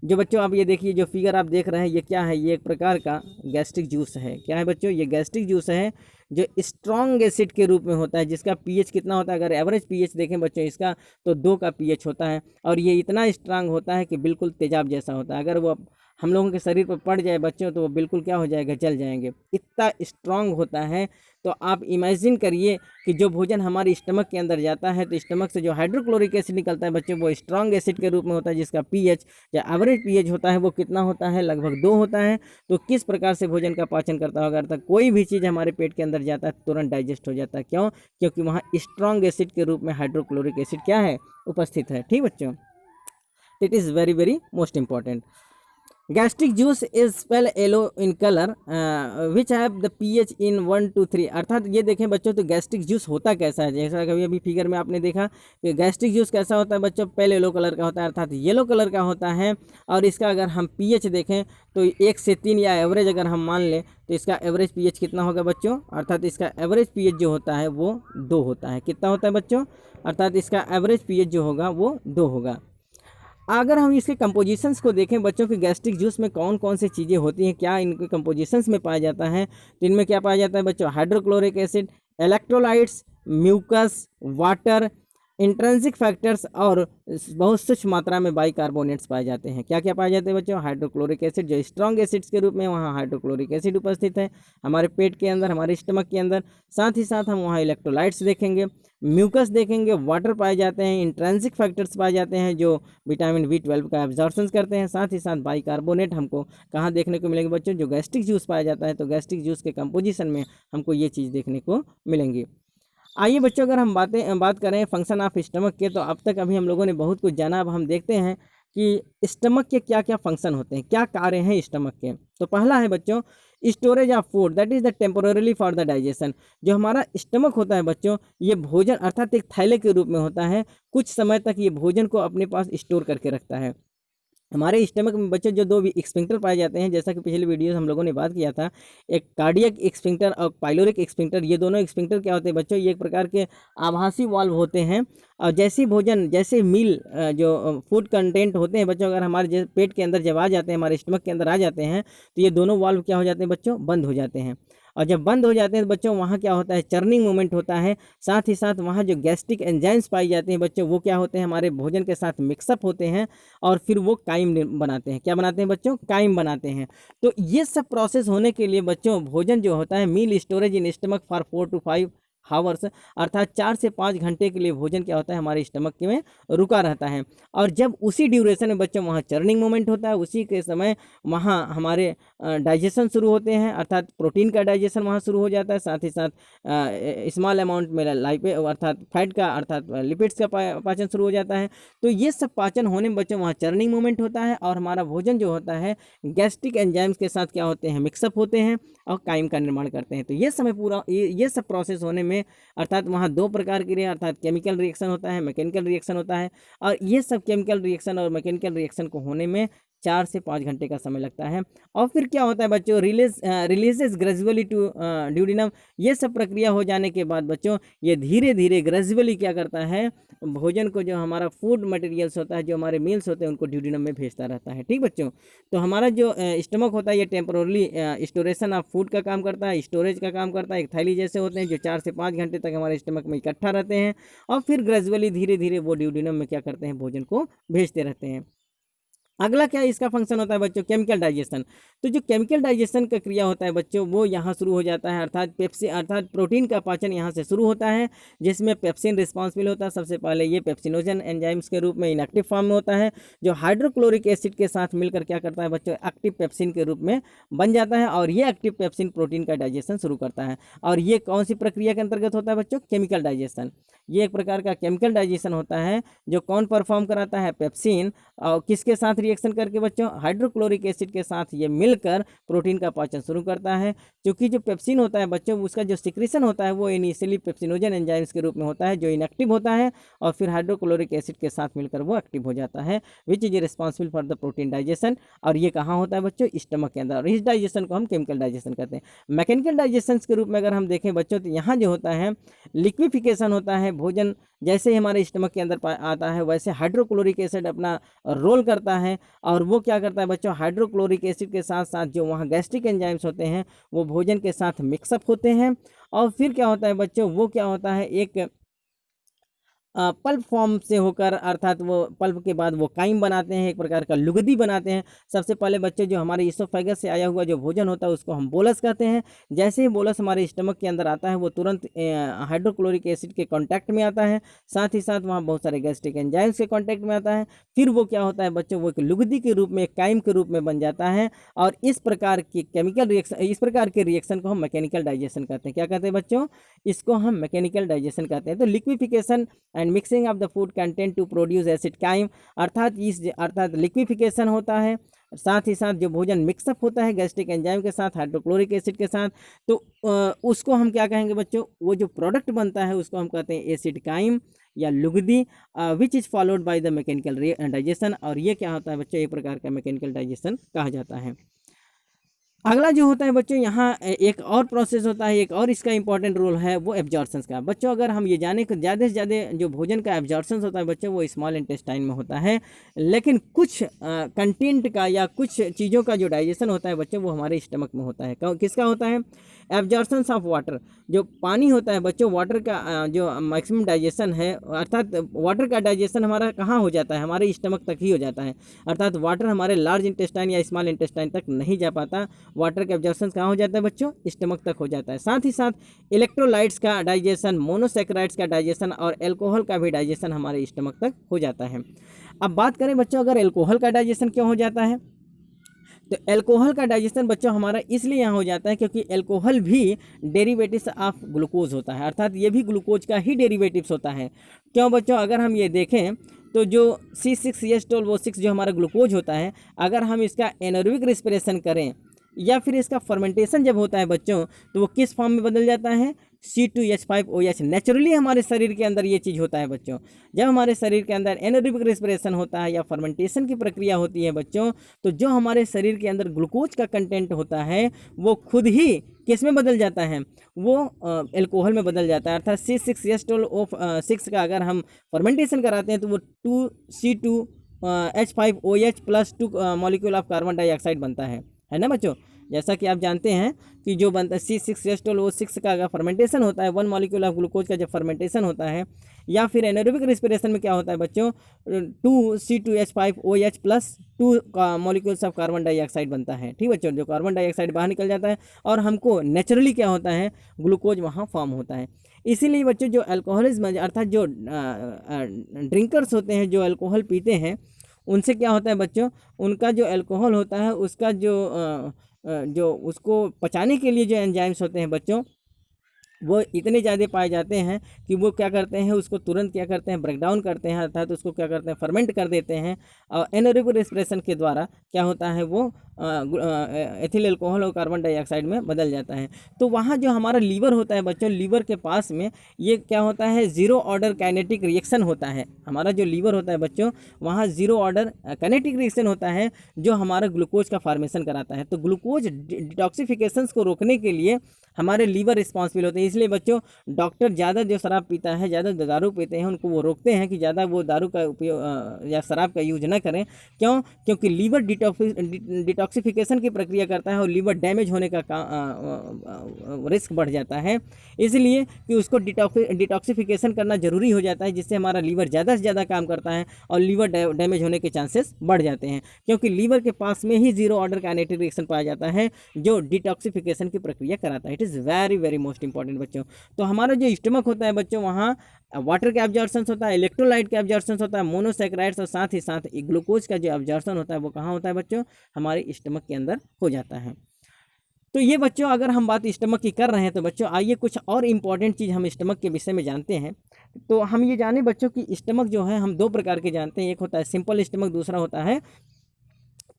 जो बच्चों आप ये देखिए, जो फिगर आप देख रहे हैं, ये क्या है, ये एक प्रकार का गैस्ट्रिक जूस है। क्या है बच्चों, ये गैस्ट्रिक जूस है जो स्ट्रॉन्ग एसिड के रूप में होता है, जिसका पीएच कितना होता है, अगर एवरेज पीएच देखें बच्चों इसका, तो 2 का पीएच होता है, और ये इतना स्ट्रांग होता है कि बिल्कुल तेजाब जैसा होता है। अगर वो हम लोगों के शरीर पर पड़ जाए बच्चों, तो वो बिल्कुल क्या हो जाएगा, जल जाएंगे, इतना स्ट्रांग होता है। तो आप इमेजिन करिए कि जो भोजन हमारी स्टमक के अंदर जाता है, तो स्टमक से जो हाइड्रोक्लोरिक एसिड निकलता है बच्चों, वो स्ट्रॉन्ग एसिड के रूप में होता है, जिसका पीएच या एवरेज पीएच होता है वो कितना होता है, लगभग 2 होता है। तो किस प्रकार से भोजन का पाचन करता होगा, अर्थात कोई भी चीज़ हमारे पेट के अंदर जाता है तुरंत डाइजेस्ट हो जाता है। क्यों, क्योंकि वहाँ स्ट्रॉन्ग एसिड के रूप में हाइड्रोक्लोरिक एसिड क्या है, उपस्थित है। ठीक बच्चों, it is very very most important. Gastric juice is spell yellow in colour which have the pH in 1 to 3। अर्थात ये देखें बच्चों, तो गैस्ट्रिक जूस होता कैसा है, जैसा कभी अभी फिगर में आपने देखा कि गैस्ट्रिक जूस कैसा होता है बच्चों, पेल येलो कलर का होता है, अर्थात येलो कलर का होता है। और इसका अगर हम पीएच देखें तो 1 से 3 या एवरेज अगर हम मान लें, तो इसका एवरेज पीएच कितना होगा बच्चों, अर्थात इसका एवरेज पीएच जो होता है वो 2 होता है। कितना होता है बच्चों, अर्थात इसका एवरेज पीएच जो होगा वो 2 होगा। अगर हम इसके कंपोजिशंस को देखें बच्चों के, गैस्ट्रिक जूस में कौन कौन सी चीज़ें होती हैं, क्या इनके कंपोजिशंस में पाया जाता है, तो इनमें क्या पाया जाता है बच्चों, hydrochloric acid, electrolytes, mucus, water, intrinsic factors और बहुत सूक्ष्म मात्रा में बाइकार्बोनेट्स पाए जाते हैं। क्या क्या पाए जाते हैं बच्चों, हाइड्रोक्लोरिक एसिड, जो स्ट्रॉन्ग एसिड्स के रूप में, वहाँ हाइड्रोक्लोरिक एसिड उपस्थित है हमारे पेट के अंदर, हमारे स्टमक के अंदर। साथ ही साथ हम वहाँ इलेक्ट्रोलाइट्स देखेंगे, म्यूकस देखेंगे, वाटर पाए जाते हैं, इंट्रिंसिक फैक्टर्स पाए जाते हैं जो विटामिन B12 का एब्जॉर्प्शन करते हैं। साथ ही साथ बाइकार्बोनेट हमको कहाँ देखने को मिलेंगे बच्चों, जो गैस्ट्रिक जूस पाया जाता है, तो गैस्ट्रिक जूस के कंपोजिशन में हमको ये चीज़ देखने को मिलेंगी। आइए बच्चों, अगर हम बात करें फंक्शन ऑफ स्टमक के, तो अब तक अभी हम लोगों ने बहुत कुछ जाना। अब हम देखते हैं कि स्टमक के क्या क्या फंक्शन होते हैं, क्या कार्य हैं स्टमक के। तो पहला है बच्चों, storage of food, that is the temporarily for the digestion. जो हमारा स्टमक होता है बच्चों, ये भोजन अर्थात एक थैले के रूप में होता है, कुछ समय तक ये भोजन को अपने पास स्टोर करके रखता है। हमारे स्टमक में बच्चों जो दो भी स्फिंक्टर पाए जाते हैं, जैसा कि पिछले वीडियो हम लोगों ने बात किया था, एक कार्डियक स्फिंक्टर और पाइलोरिक स्फिंक्टर। ये दोनों स्फिंक्टर क्या होते हैं बच्चों, ये एक प्रकार के आभासी वाल्व होते हैं। और जैसे भोजन, जैसे मील जो फूड कंटेंट होते हैं बच्चों, अगर हमारे पेट के अंदर जब आ जाते हैं, हमारे स्टमक के अंदर आ जाते हैं, तो ये दोनों वाल्व क्या हो जाते हैं बच्चों, बंद हो जाते हैं। और जब बंद हो जाते हैं तो बच्चों वहाँ क्या होता है, चर्निंग मूवमेंट होता है। साथ ही साथ वहाँ जो गैस्ट्रिक एंजाइम्स पाई जाती हैं बच्चों, वो क्या होते हैं, हमारे भोजन के साथ मिक्सअप होते हैं और फिर वो काइम बनाते हैं। क्या बनाते हैं बच्चों, काइम बनाते हैं। तो ये सब प्रोसेस होने के लिए बच्चों भोजन जो होता है, meal storage in stomach for 4 to 5 hours, अर्थात 4 से 5 घंटे के लिए भोजन क्या होता है, हमारे स्टमक में रुका रहता है। और जब उसी ड्यूरेशन में बच्चों वहाँ चर्निंग मोमेंट होता है, उसी के समय वहाँ हमारे डाइजेशन शुरू होते हैं, अर्थात प्रोटीन का डाइजेशन वहाँ शुरू हो जाता है। साथ ही साथ स्मॉल अमाउंट में लाइपे अर्थात फैट का, अर्थात लिपिड्स का पाचन शुरू हो जाता है। तो ये सब पाचन होने में बच्चों वहाँ चर्निंग मोमेंट होता है और हमारा भोजन जो होता है गैस्ट्रिक एंजाइम्स के साथ क्या होते हैं, मिक्सअप होते हैं और काइम का निर्माण करते हैं। तो ये समय पूरा ये सब प्रोसेस होने में, अर्थात वहाँ दो प्रकार की रिएक्शन, अर्थात केमिकल रिएक्शन होता है, मैकेनिकल रिएक्शन होता है। और ये सब केमिकल रिएक्शन और मैकेनिकल रिएक्शन को होने में 4 से 5 घंटे का समय लगता है। और फिर क्या होता है बच्चों, रिलीजेस ग्रेजुअली टू ड्यूडिनम। ये सब प्रक्रिया हो जाने के बाद बच्चों ये धीरे धीरे ग्रेजुअली क्या करता है, भोजन को, जो हमारा फूड मटेरियल्स होता है, जो हमारे मील्स होते हैं, उनको ड्यूडिनम में भेजता रहता है। ठीक बच्चों, तो हमारा जो स्टमक होता है ये टेम्पोरली स्टोरेशन ऑफ फूड का काम करता है, स्टोरेज का काम करता है। एक थैली जैसे होते हैं जो 4 से 5 घंटे तक हमारे स्टमक में इकट्ठा रहते हैं और फिर ग्रेजुअली धीरे धीरे वो ड्यूडिनम में क्या करते हैं, भोजन को भेजते रहते हैं। अगला क्या इसका फंक्शन होता है बच्चों, केमिकल डाइजेशन। तो जो केमिकल डाइजेशन का क्रिया होता है बच्चों, वो यहाँ शुरू हो जाता है, अर्थात पेप्सिन, अर्थात प्रोटीन का पाचन यहाँ से शुरू होता है, जिसमें पेप्सिन रिस्पॉन्सिबल होता है। सबसे पहले ये पेप्सिनोजन एंजाइम्स के रूप में इनएक्टिव फॉर्म में होता है, जो हाइड्रोक्लोरिक एसिड के साथ मिलकर क्या करता है बच्चों, एक्टिव पेप्सिन के रूप में बन जाता है। और ये एक्टिव पेप्सिन प्रोटीन का डाइजेशन शुरू करता है। और ये कौन सी प्रक्रिया के अंतर्गत होता है बच्चों, केमिकल डाइजेशन। ये एक प्रकार का केमिकल डाइजेशन होता है जो कौन परफॉर्म कराता है, पेप्सिन। और किसके साथ रिएक्शन करके बच्चों, हाइड्रोक्लोरिक एसिड के साथ ये मिलकर प्रोटीन का पाचन शुरू करता है। क्योंकि जो पेप्सिन होता है बच्चों, उसका जो सिक्रीशन होता है वो इनिशियली पेप्सिनोजन एंजाइम्स के रूप में होता है, जो इनएक्टिव होता है, और फिर हाइड्रोक्लोरिक एसिड के साथ मिलकर वो एक्टिव हो जाता है, which is responsible for the protein digestion. और ये कहाँ होता है बच्चों, स्टमक के अंदर। और इस डाइजेशन को हम केमिकल डाइजेशन कहते हैं। मैकेनिकल डाइजेशन के रूप में अगर हम देखें बच्चों, तो यहाँ जो होता है लिक्विफिकेशन होता है। भोजन जैसे ही हमारे स्टमक के अंदर आता है, वैसे हाइड्रोक्लोरिक एसिड अपना रोल करता है और वो क्या करता है बच्चों, हाइड्रोक्लोरिक एसिड के साथ साथ जो वहाँ गैस्ट्रिक एंजाइम्स होते हैं वो भोजन के साथ मिक्सअप होते हैं। और फिर क्या होता है बच्चों, वो क्या होता है, एक पल्प फॉर्म से होकर, अर्थात वो पल्प के बाद वो काइम बनाते हैं, एक प्रकार का लुगदी बनाते हैं। सबसे पहले बच्चे जो हमारे इसोफेगस से आया हुआ जो भोजन होता है उसको हम बोलस कहते हैं। जैसे ही बोलस हमारे स्टमक के अंदर आता है, वो तुरंत हाइड्रोक्लोरिक एसिड के कांटेक्ट में आता है, साथ ही साथ वहाँ बहुत सारे गैस्ट्रिक एंजाइम्स के कांटेक्ट में आता है। फिर वो क्या होता है बच्चों, वो एक लुगदी के रूप में, एक काइम के रूप में बन जाता है। और इस प्रकार की केमिकल रिएक्शन, इस प्रकार के रिएक्शन को हम मैकेनिकल डाइजेशन कहते हैं। क्या कहते हैं बच्चों, इसको हम मैकेनिकल डाइजेशन कहते हैं। तो liquefaction and mixing of the food content to produce acid chyme, अर्थात लिक्विफिकेशन होता है, साथ ही साथ जो भोजन मिक्सअप होता है गैस्ट्रिक एंजाइम के साथ, हाइड्रोक्लोरिक एसिड के साथ, तो उसको हम क्या कहेंगे बच्चों, वो जो प्रोडक्ट बनता है उसको हम कहते हैं एसिड काइम या लुगदी, which is followed by the mechanical digestion. और ये क्या होता है बच्चों, एक प्रकार का मैकेनिकल डाइजेशन कहा जाता है। अगला जो होता है बच्चों, यहाँ एक और प्रोसेस होता है, एक और इसका इंपॉर्टेंट रोल है वो एब्जॉर्प्शन का। बच्चों अगर हम ये जाने को, ज़्यादा से ज़्यादा जो भोजन का एब्जॉर्प्शन होता है बच्चों, वो स्मॉल इंटेस्टाइन में होता है। लेकिन कुछ कंटेंट का या कुछ चीज़ों का जो डाइजेशन होता है बच्चों, वो हमारे स्टमक में होता है। किसका होता है, एब्जॉर्प्शन ऑफ वाटर। जो पानी होता है बच्चों, वाटर का जो मैक्सिमम डाइजेशन है, अर्थात वाटर का डाइजेशन हमारा कहाँ हो जाता है, हमारे स्टमक तक ही हो जाता है। अर्थात वाटर हमारे लार्ज इंटेस्टाइन या स्मॉल इंटेस्टाइन तक नहीं जा पाता। वाटर का एब्जॉर्प्शन कहाँ हो जाता है बच्चों, स्टमक तक हो जाता है। साथ ही साथ इलेक्ट्रोलाइट्स का डाइजेशन, मोनोसैकेराइड्स का डाइजेशन और एल्कोहल का भी डाइजेशन हमारे स्टमक तक हो जाता है। अब बात करें बच्चों, अगर एल्कोहल का डाइजेशन क्यों हो जाता है, तो एल्कोहल का डाइजेशन बच्चों हमारा इसलिए यहाँ हो जाता है क्योंकि एल्कोहल भी डेरिवेटिव्स ऑफ ग्लूकोज होता है, अर्थात ये भी ग्लूकोज का ही डेरिवेटिव्स होता है। क्यों बच्चों, अगर हम ये देखें तो जो C6H12O6 जो हमारा ग्लूकोज होता है, अगर हम इसका एनारोबिक रेस्पिरेशन करें या फिर इसका फर्मेंटेशन जब होता है बच्चों तो वो किस फॉर्म में बदल जाता है, C2H5OH। नेचुरली हमारे शरीर के अंदर ये चीज़ होता है बच्चों। जब हमारे शरीर के अंदर एनारोबिक रेस्पिरेशन होता है या फर्मेंटेशन की प्रक्रिया होती है बच्चों, तो जो हमारे शरीर के अंदर ग्लूकोज का कंटेंट होता है वो खुद ही किस में बदल जाता है, वो एल्कोहल में बदल जाता है। अर्थात C6H12O6 का अगर हम फर्मेंटेशन कराते हैं तो वो 2C2H5OH plus 2 molecule of carbon dioxide बनता है ना बच्चों। जैसा कि आप जानते हैं कि जो बनता है C6H12O6 का अगर फर्मेंटेशन होता है, 1 मॉलिक्यूल ऑफ ग्लूकोज का जब फर्मेंटेशन होता है, या फिर एनारोबिक रेस्पिरेशन में क्या होता है बच्चों, 2C2H5OH plus 2 molecules of carbon dioxide बनता है। ठीक बच्चों, जो कार्बन डाइऑक्साइड बाहर निकल जाता है और हमको नेचुरली क्या होता है, ग्लूकोज वहाँ फॉर्म होता है। इसीलिए बच्चों जो अल्कोहलिज्म अर्थात जो ड्रिंकर्स होते हैं, जो अल्कोहल पीते हैं, उनसे क्या होता है बच्चों, उनका जो अल्कोहल होता है उसका जो उसको पचाने के लिए जो एंजाइम्स होते हैं बच्चों, वो इतने ज़्यादा पाए जाते हैं कि वो क्या करते हैं, उसको तुरंत क्या करते हैं, ब्रेक डाउन करते हैं, अर्थात उसको क्या करते हैं, फर्मेंट कर देते हैं। और एनारोबिक रेस्पिरेशन के द्वारा क्या होता है, वो एथिल अल्कोहल और कार्बन डाइऑक्साइड में बदल जाता है। तो वहाँ जो हमारा लीवर होता है बच्चों, लीवर के पास में ये क्या होता है, जीरो ऑर्डर काइनेटिक रिएक्शन होता है। हमारा जो लीवर होता है बच्चों, वहाँ जीरो ऑर्डर काइनेटिक रिएक्शन होता है जो हमारा ग्लूकोज का फॉर्मेशन कराता है। तो ग्लूकोज डिटॉक्सिफिकेशन को रोकने के लिए हमारे लीवर रिस्पॉन्सिबल होते हैं। इसलिए बच्चों डॉक्टर ज़्यादा जो शराब पीता है, ज़्यादा दारू पीते हैं, उनको वो रोकते हैं कि ज़्यादा वो दारू का उपयोग या शराब का यूज ना करें। क्यों? क्योंकि लीवर डिटॉक्सिफिकेशन की प्रक्रिया करता है और लीवर डैमेज होने का रिस्क बढ़ जाता है। इसलिए कि उसको डिटॉक्सिफिकेशन करना ज़रूरी हो जाता है, जिससे हमारा लीवर ज़्यादा से ज़्यादा काम करता है और लीवर डैमेज होने के चांसेस बढ़ जाते हैं। क्योंकि लीवर के पास में ही जीरो ऑर्डर काइनेटिक रिएक्शन पाया जाता है जो डिटॉक्सिफिकेशन की प्रक्रिया कराता है। It is very very most important बच्चों। तो हमारा जो स्टमक होता है बच्चों, वहाँ वाटर का एब्जॉर्प्शन होता है, इलेक्ट्रोलाइट का एब्जॉर्प्शन होता है, मोनोसैकेराइड्स और साथ ही साथ ग्लूकोज का जो एब्जॉर्प्शन होता है वो कहाँ होता है बच्चों, हमारे स्टमक के अंदर हो जाता है। तो ये बच्चों अगर हम बात स्टमक की कर रहे हैं तो बच्चों आइए कुछ और इम्पॉर्टेंट चीज़ हम स्टमक के विषय में जानते हैं। तो हम ये जाने बच्चों कि स्टमक जो है हम 2 प्रकार के जानते हैं, एक होता है सिंपल स्टमक, दूसरा होता है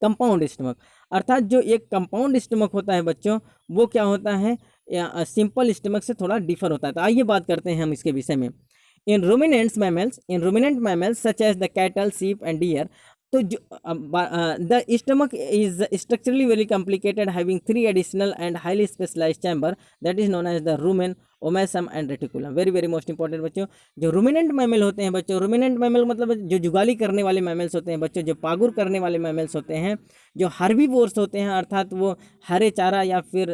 कंपाउंड स्टमक। अर्थात जो एक कंपाउंड स्टमक होता है बच्चों, वो क्या होता है, सिंपल स्टमक से थोड़ा डिफर होता है। तो आइए बात करते हैं हम इसके विषय में। In ruminant mammals such as the cattle, sheep and deer, तो the stomach is structurally very complicated, having 3 additional and highly specialized chamber that is known as the rumen, omasum and reticulum. Very very most important बच्चों, जो ruminant mammal होते हैं बच्चों, ruminant mammal मतलब जो जुगाली करने वाले मैमल्स होते हैं बच्चों, जो पागुर करने वाले मैमल्स होते हैं, जो हर्बीवोर्स होते हैं, अर्थात वो हरे चारा या फिर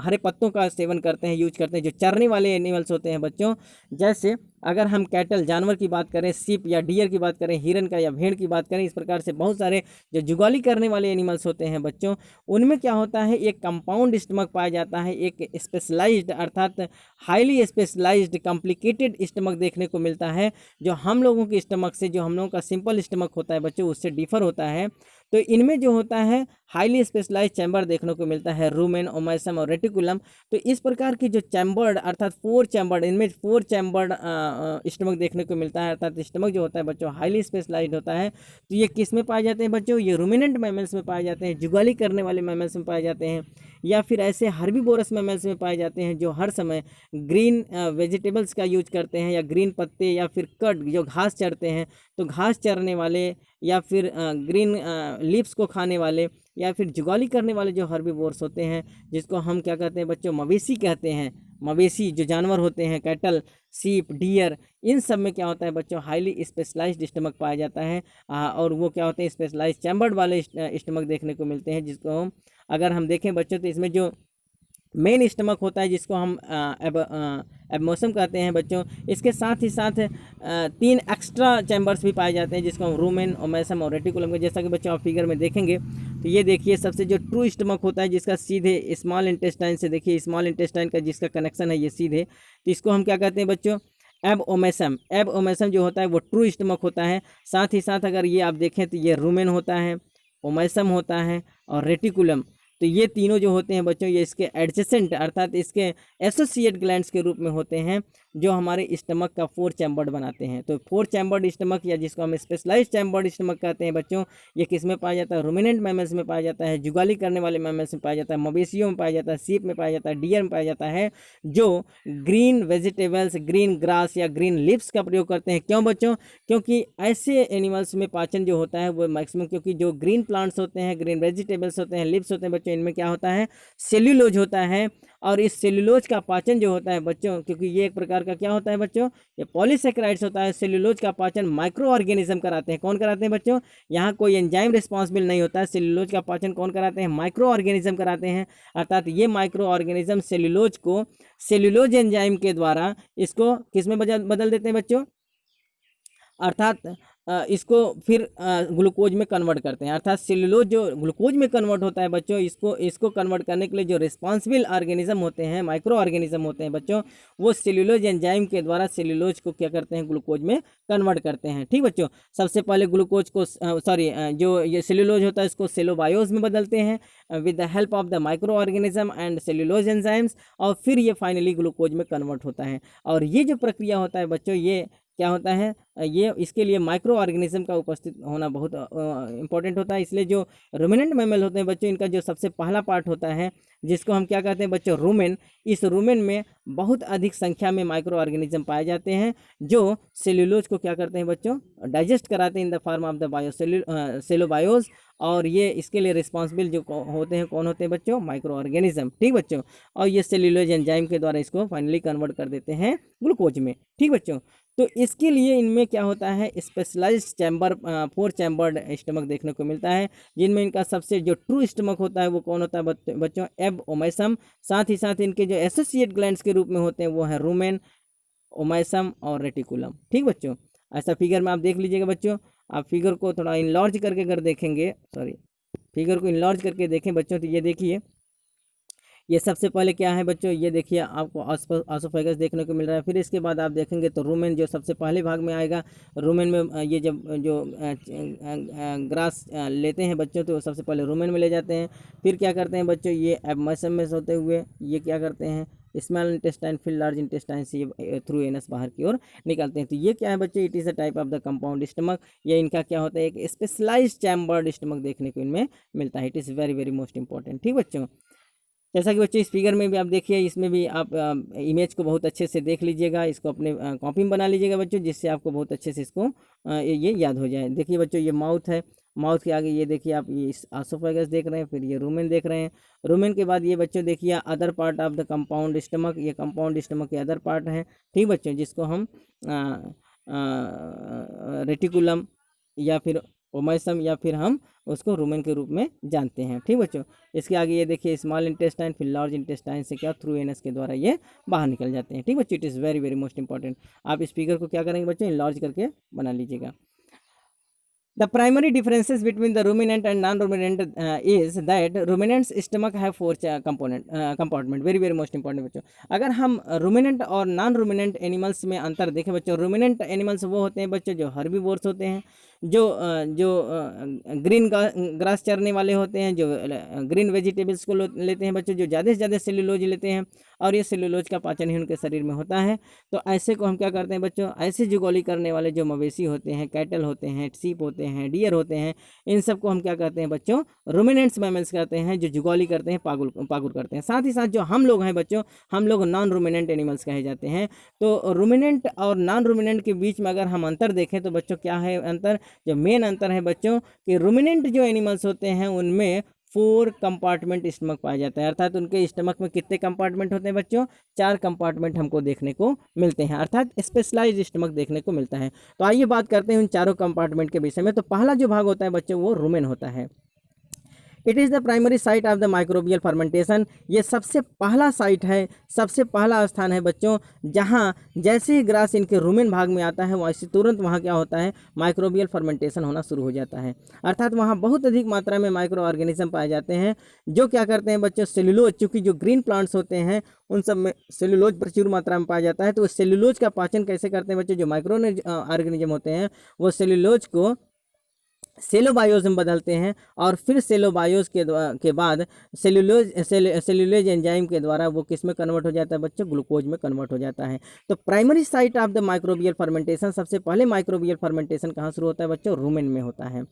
हरे पत्तों का सेवन करते हैं, यूज करते हैं, जो चरने वाले एनिमल्स होते हैं बच्चों। जैसे अगर हम कैटल जानवर की बात करें, सीप या डियर की बात करें, हिरन का या भेड़ की बात करें, इस प्रकार से बहुत सारे जो जुगाली करने वाले एनिमल्स होते हैं बच्चों, उनमें क्या होता है, एक कंपाउंड स्टमक पाया जाता है, एक स्पेशलाइज्ड अर्थात हाईली स्पेशलाइज्ड कॉम्प्लिकेटेड स्टमक देखने को मिलता है, जो हम लोगों के स्टमक से, जो हम लोगों का सिंपल स्टमक होता है बच्चों, उससे डिफर होता है। तो इनमें जो होता है हाईली स्पेशलाइज चैम्बर देखने को मिलता है, रूमेन, ओमेसम और रेटिकुलम। तो इस प्रकार की जो चैम्बर्ड अर्थात 4 चैम्बर्ड, इनमें 4 चैम्बर्ड स्टमक देखने को मिलता है, अर्थात स्टमक जो होता है बच्चों हाईली स्पेशलाइज्ड होता है। तो ये किस में पाए जाते हैं बच्चों, ये रूमिनेंट मैमल्स में पाए जाते हैं, जुगाली करने वाले मैमल्स में पाए जाते हैं, या फिर ऐसे हर्बीवोरस मैमल्स में पाए जाते हैं जो हर समय ग्रीन वेजिटेबल्स का यूज करते हैं, या ग्रीन पत्ते या फिर कट जो घास चरते हैं, तो घास चरने वाले या फिर ग्रीन लीव्स को खाने वाले, या फिर जुगाली करने वाले जो हर्बीवोर्स होते हैं, जिसको हम क्या कहते हैं बच्चों, मवेशी कहते हैं। मवेशी जो जानवर होते हैं, कैटल, सीप, डियर, इन सब में क्या होता है बच्चों, हाईली स्पेशलाइज्ड स्टमक पाया जाता है। और वो क्या होते हैं, स्पेशलाइज्ड चैम्बर्ड वाले स्टमक देखने को मिलते हैं, जिसको हम अगर हम देखें बच्चों तो इसमें जो मेन स्टमक होता है, जिसको हम एबमोसम कहते हैं बच्चों, इसके साथ ही साथ 3 एक्स्ट्रा चैम्बर्स भी पाए जाते हैं, जिसको हम रूमेन, ओमेसम और रेटिकुलम के, जैसा कि बच्चों आप फिगर में देखेंगे। तो ये देखिए सबसे जो ट्रू स्टमक होता है, जिसका सीधे स्मॉल इंटेस्टाइन से, देखिए स्मॉल इंटेस्टाइन का जिसका कनेक्शन है ये सीधे, तो इसको हम क्या कहते हैं बच्चों, एब ओमेसम जो होता है वो ट्रू स्टमक होता है। साथ ही साथ अगर ये आप देखें तो ये रूमेन होता है, ओमेसम होता है और रेटिकुलम, तो ये तीनों जो होते हैं बच्चों, ये इसके एडजेसेंट अर्थात इसके एसोसिएट ग्लैंड्स के रूप में होते हैं। जो हमारे स्टमक का 4 चैम्बर्ड बनाते हैं। तो 4 चैम्बर्ड स्टमक या जिसको हम स्पेशलाइज्ड चैम्बर्ड स्टमक कहते हैं बच्चों, ये किस में पाया जाता है? रूमिनेंट मैमल्स में पाया जाता है, जुगाली करने वाले मैमल्स में पाया जाता है, मवेशियों में पाया जाता है, सीप में पाया जाता है, डियर में पाया जाता है, जो ग्रीन वेजिटेबल्स, ग्रीन ग्रास या ग्रीन लीव्स का प्रयोग करते हैं। क्यों बच्चों? क्योंकि ऐसे एनिमल्स में पाचन जो होता है वो मैक्सिमम, क्योंकि जो ग्रीन प्लांट्स होते हैं, ग्रीन वेजिटेबल्स होते हैं, लीव्स होते हैं बच्चों, इनमें क्या होता है? सेल्यूलोज होता है। और इस सेल्यूलोज का पाचन जो होता है बच्चों, क्योंकि ये एक प्रकार का क्या होता है बच्चों? ये पॉलीसेकेराइड्स होता है। सेल्यूलोज का पाचन माइक्रो ऑर्गेनिज्म कराते हैं। कौन कराते हैं बच्चों? यहाँ कोई एंजाइम रिस्पॉन्सिबल नहीं होता है। सेल्यूलोज का पाचन कौन कराते हैं? माइक्रो ऑर्गेनिज्म कराते हैं। अर्थात ये माइक्रो ऑर्गेनिज्म सेल्यूलोज को सेल्यूलोज एंजाइम के द्वारा इसको किस में बदल देते हैं बच्चों? अर्थात इसको फिर ग्लूकोज में कन्वर्ट करते हैं। अर्थात सेल्यूलोज जो ग्लूकोज में कन्वर्ट होता है बच्चों, इसको कन्वर्ट करने के लिए जो रिस्पॉन्सिबल ऑर्गेनिज्म होते हैं, माइक्रो ऑर्गेनिज्म होते हैं बच्चों, वो सेल्यूलोज एंजाइम के द्वारा सेल्यूलोज को क्या करते हैं? ग्लूकोज में कन्वर्ट करते हैं। ठीक बच्चों, सबसे पहले ग्लूकोज को जो ये सेल्यूलोज होता है इसको सेलोबायोज में बदलते हैं with the help of the micro organism and cellulose enzymes, और फिर ये फाइनली ग्लूकोज में कन्वर्ट होता है। और ये जो प्रक्रिया होता है बच्चों, ये क्या होता है? ये इसके लिए माइक्रो ऑर्गेनिज्म का उपस्थित होना बहुत इंपॉर्टेंट होता है। इसलिए जो रूमिनेंट मैमल होते हैं बच्चों, इनका जो सबसे पहला पार्ट होता है जिसको हम क्या कहते हैं बच्चों? रूमेन। इस रूमेन में बहुत अधिक संख्या में माइक्रो ऑर्गेनिज्म पाए जाते हैं जो सेल्यूलोज को क्या करते हैं बच्चों? डाइजेस्ट कराते हैं इन द फॉर्म ऑफ द सेलोबायोज। और ये इसके लिए रिस्पॉन्सिबल जो होते हैं, कौन होते हैं बच्चों? Micro organism. ठीक बच्चों, और ये सेल्यूलोज एंजाइम के द्वारा इसको फाइनली कन्वर्ट कर देते हैं ग्लूकोज में। ठीक बच्चों, तो इसके लिए इनमें क्या होता है? स्पेशलाइज्ड चैम्बर 4 चैम्बर्ड स्टमक देखने को मिलता है, जिनमें इनका सबसे जो ट्रू स्टमक होता है वो कौन होता है बच्चों? ओमाइसम। साथ ही साथ इनके जो एसोसिएट ग्लैंड्स के रूप में होते हैं वो है रूमेन, ओमाइसम और रेटिकुलम। ठीक बच्चों, ऐसा फिगर में आप देख लीजिएगा बच्चों। आप फिगर को थोड़ा इनलार्ज करके अगर देखेंगे, फिगर को इनलार्ज करके देखें बच्चों, तो ये देखिए, ये सबसे पहले क्या है बच्चों? ये देखिए आपको ऑसोफेगस देखने को मिल रहा है। फिर इसके बाद आप देखेंगे तो रूमेन जो सबसे पहले भाग में आएगा। रूमेन में ये जब जो ग्रास लेते हैं बच्चों, तो सबसे पहले रूमेन में ले जाते हैं। फिर क्या करते हैं बच्चों? ये एबमसम में होते हुए ये क्या करते हैं? स्मॉल इंटेस्टाइन फिर लार्ज इंटेस्टाइन से ये थ्रू एनस बाहर की ओर निकलते हैं। तो ये क्या है बच्चों? It is a type of the compound stomach. ये इनका क्या होता है? एक स्पेशलाइज्ड चैम्बर्ड स्टमक देखने को इनमें मिलता है। It is very very most important. ठीक बच्चों, जैसा कि बच्चों इस फिगर में भी आप देखिए, इसमें भी आप इमेज को बहुत अच्छे से देख लीजिएगा, इसको अपने कॉपी में बना लीजिएगा बच्चों, जिससे आपको बहुत अच्छे से इसको ये याद हो जाए। देखिए बच्चों, ये माउथ है, माउथ के आगे ये देखिए आप ये ऑसोफेगस देख रहे हैं, फिर ये रूमेन देख रहे हैं। रूमेन के बाद ये बच्चों देखिए other part of the compound stomach, ये कंपाउंड स्टमक के अदर पार्ट है। ठीक बच्चों, जिसको हम रेटिकुलम या फिर ओमाइसम या फिर हम उसको रूमेन के रूप में जानते हैं। ठीक बच्चों, इसके आगे ये देखिए स्मॉल इंटेस्टाइन फिर लार्ज इंटेस्टाइन से क्या थ्रू एनस के द्वारा ये बाहर निकल जाते हैं। ठीक बच्चों, it is very very most important. आप इस फिगर को क्या करेंगे बच्चों? इनलार्ज करके बना लीजिएगा। The primary differences between the ruminant and non-ruminant is that ruminant's stomach have 4 compartment. Very very most important बच्चों। अगर हम ruminant और non-ruminant animals में अंतर देखें बच्चों, ruminant animals वो होते हैं बच्चों जो herbivores होते हैं, जो ग्रीन ग्रास चरने वाले होते हैं, जो ग्रीन वेजिटेबल्स को लेते हैं बच्चों, जो ज़्यादा से ज़्यादा सेल्यूलोज लेते हैं, और ये सेल्यूलोज का पाचन ही उनके शरीर में होता है। तो ऐसे को हम क्या करते हैं बच्चों? ऐसे जुगोली करने वाले जो मवेशी होते हैं, कैटल होते हैं, सीप होते हैं, डियर होते हैं, इन सब को हम क्या कहते हैं बच्चों? रूमिनेंट्स मैमल्स कहते हैं, जो जुगोली करते हैं, पागुर करते हैं। साथ ही साथ जो हम लोग हैं बच्चों, हम लोग नॉन रूमिनेंट एनिमल्स कहे जाते हैं। तो रूमिनेंट और नॉन रूमिनेंट के बीच में अगर हम अंतर देखें तो बच्चों क्या है अंतर? जो मेन अंतर है बच्चों कि रूमिनेंट जो एनिमल्स होते हैं उनमें 4 कंपार्टमेंट स्टमक पाया जाता है। अर्थात उनके स्टमक में कितने कंपार्टमेंट होते हैं बच्चों? 4 कंपार्टमेंट हमको देखने को मिलते हैं, अर्थात स्पेशलाइज्ड स्टमक देखने को मिलता है। तो आइए बात करते हैं उन चारों कंपार्टमेंट के विषय में। तो पहला जो भाग होता है बच्चों वो रूमेन होता है। It is the primary site of the microbial fermentation. ये सबसे पहला साइट है, सबसे पहला स्थान है बच्चों, जहाँ जैसे ही ग्रास इनके रूमेन भाग में आता है वैसे तुरंत वहाँ क्या होता है? माइक्रोबियल फर्मेंटेशन होना शुरू हो जाता है। अर्थात वहाँ बहुत अधिक मात्रा में माइक्रो ऑर्गेनिज्म पाए जाते हैं, जो क्या करते हैं बच्चों? सेल्यूलोज, चूँकि जो ग्रीन प्लांट्स होते हैं उन सब में सेल्यूलोज प्रचुर मात्रा में पाया जाता है। तो सेल्यूलोज का पाचन कैसे करते हैं बच्चों? जो माइक्रो ऑर्गेनिज्म होते हैं वो सेल्यूलोज को सेलोबायोज में बदलते हैं और फिर सेलोबायोज के बाद सेलुलोज एंजाइम के द्वारा वो किस में कन्वर्ट हो जाता है बच्चों, ग्लूकोज में कन्वर्ट हो जाता है। तो primary site of the microbial fermentation, सबसे पहले माइक्रोबियल फर्मेंटेशन कहाँ शुरू होता है बच्चों, रूमेन में होता है।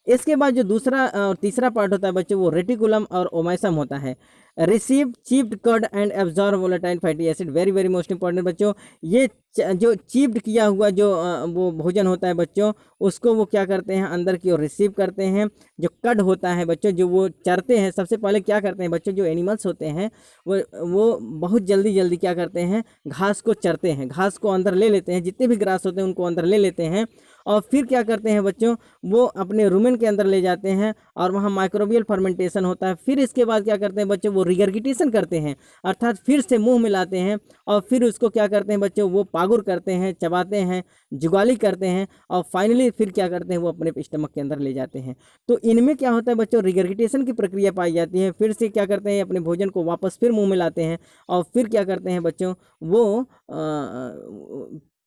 इसके बाद जो दूसरा और तीसरा पार्ट होता है बच्चों वो रेटिकुलम और ओमाइसम होता है। Receive chipped cud and absorb volatile fatty acid, very very most important बच्चों। ये जो चीप्ड किया हुआ जो वो भोजन होता है बच्चों, उसको वो क्या करते हैं अंदर की ओर रिसीव करते हैं। जो कड होता है बच्चों, जो वो चरते हैं, सबसे पहले क्या करते हैं बच्चों, जो एनिमल्स होते हैं वो बहुत जल्दी जल्दी क्या करते हैं, घास को चरते हैं, घास को अंदर ले लेते हैं, जितने भी ग्रास होते हैं उनको अंदर ले लेते हैं और फिर क्या करते हैं बच्चों, वो अपने रूमेन के अंदर ले जाते हैं और वहाँ माइक्रोबियल फर्मेंटेशन होता है। फिर इसके बाद क्या करते हैं बच्चों, वो रिगर्गिटेशन करते हैं, अर्थात फिर से मुंह मिलाते हैं और फिर उसको क्या करते हैं बच्चों, वो पागुर करते हैं, चबाते हैं, जुगाली करते हैं और फाइनली फिर क्या करते हैं, वो अपने स्टमक के अंदर ले जाते हैं। तो इनमें क्या होता है बच्चों, रिगर्गिटेशन की प्रक्रिया पाई जाती है। फिर से क्या करते हैं, अपने भोजन को वापस फिर मुंह मिलाते हैं और फिर क्या करते हैं बच्चों, वो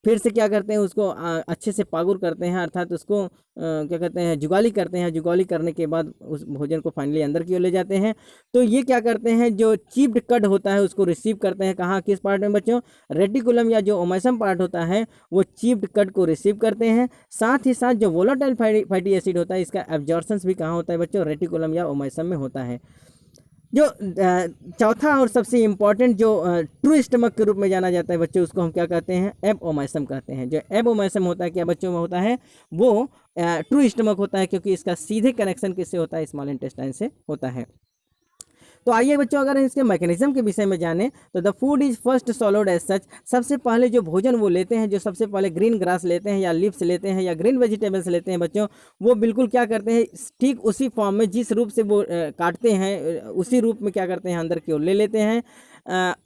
फिर से क्या करते हैं, उसको अच्छे से पागुर करते हैं, अर्थात उसको क्या कहते हैं, जुगाली करते हैं। जुगाली करने के बाद उस भोजन को फाइनली अंदर की ओर ले जाते हैं। तो ये क्या करते हैं, जो चीप्ड कड होता है उसको रिसीव करते हैं, कहाँ, किस पार्ट में बच्चों, रेटिकुलम या जो ओमाइसम पार्ट होता है वो चीप्ड कड को रिसीव करते हैं। साथ ही साथ जो वोलेटाइल फैटी एसिड होता है इसका एब्जॉर्प्शन भी कहाँ होता है बच्चों, रेटिकुलम या ओमाइसम में होता है। जो चौथा और सबसे इम्पॉर्टेंट जो ट्रू स्टमक के रूप में जाना जाता है बच्चों, उसको हम क्या कहते हैं, एबओमाइसम कहते हैं। जो एबओमाइसम होता है क्या बच्चों में होता है, वो ट्रू स्टमक होता है, क्योंकि इसका सीधे कनेक्शन किससे होता है, स्मॉल इंटेस्टाइन से होता है। तो आइए बच्चों, अगर इसके मैकेनिज्म के विषय में जाने तो the food is first solid as such, सबसे पहले जो भोजन वो लेते हैं, जो सबसे पहले ग्रीन ग्रास लेते हैं या लीव्स लेते हैं या ग्रीन वेजिटेबल्स लेते हैं बच्चों, वो बिल्कुल क्या करते हैं, ठीक उसी फॉर्म में जिस रूप से वो काटते हैं उसी रूप में क्या करते हैं, अंदर की ओर ले लेते हैं।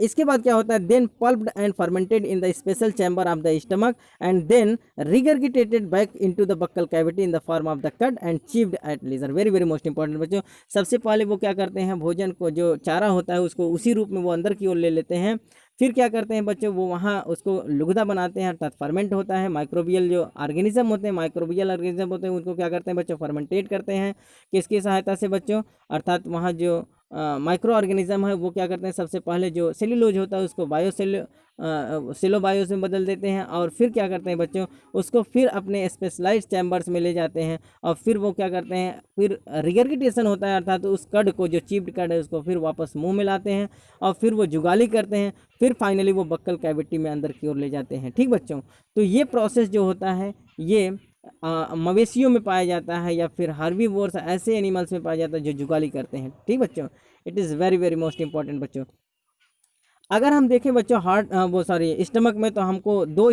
इसके बाद क्या होता है, then pulped and fermented in the special chamber of the stomach and then regurgitated back into the buccal cavity in the form of the cud and chewed at leisure, very very most important बच्चों। सबसे पहले वो क्या करते हैं, भोजन को जो चारा होता है उसको उसी रूप में वो अंदर की ओर ले लेते हैं। फिर क्या करते हैं बच्चों, वो वहाँ उसको लुगदा बनाते हैं, अर्थात फर्मेंट होता है। माइक्रोबियल जो ऑर्गेनिज्म होते हैं, माइक्रोबियल ऑर्गेनिज्म होते हैं, उनको क्या करते हैं बच्चों, फर्मेंटेट करते हैं। किसकी सहायता से बच्चों, अर्थात वहाँ जो माइक्रो ऑर्गेनिज्म है वो क्या करते हैं, सबसे पहले जो सेल्यूलोज होता है उसको सेलोबायोस में बदल देते हैं और फिर क्या करते हैं बच्चों, उसको फिर अपने स्पेशलाइज्ड चैम्बर्स में ले जाते हैं और फिर वो क्या करते हैं, फिर रिगर्गिटेशन होता है, अर्थात उस कड को, जो चीप्ड कड है उसको फिर वापस मुंह में लाते हैं और फिर वो जुगाली करते हैं। फिर फाइनली वो बक्कल कैविटी में अंदर की ओर ले जाते हैं। ठीक बच्चों, तो ये प्रोसेस जो होता है ये मवेशियों में पाया जाता है या फिर हार्बीवोर्स ऐसे एनिमल्स में पाया जाता है जो जुगाली करते हैं। ठीक बच्चों, it is very very most important बच्चों। अगर हम देखें बच्चों स्टमक में, तो हम दो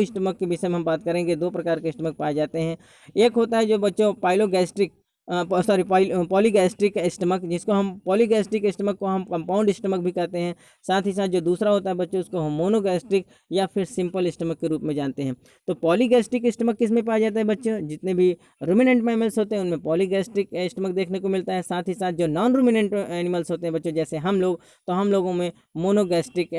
स्टमक के विषय में हम बात करेंगे। दो प्रकार के स्टमक पाए जाते हैं। एक होता है जो बच्चों पाइलोगैस्ट्रिक पॉलीगैस्ट्रिक स्टमक, जिसको हम पॉलीगैस्ट्रिक स्टमक को हम कंपाउंड स्टमक भी कहते हैं। साथ ही साथ जो दूसरा होता है बच्चों, उसको हम मोनोगैस्ट्रिक या फिर सिंपल स्टमक के रूप में जानते हैं। तो पॉलीगैस्ट्रिक स्टमक किस में पाया जाता है बच्चों, जितने भी रूमिनेंट मैमल्स होते हैं उनमें पॉलीगैस्ट्रिक स्टमक देखने को मिलता है। साथ ही साथ जो नॉन रूमिनेंट एनिमल्स होते हैं बच्चों, जैसे हम लोग, तो हम लोगों में मोनोगैस्ट्रिक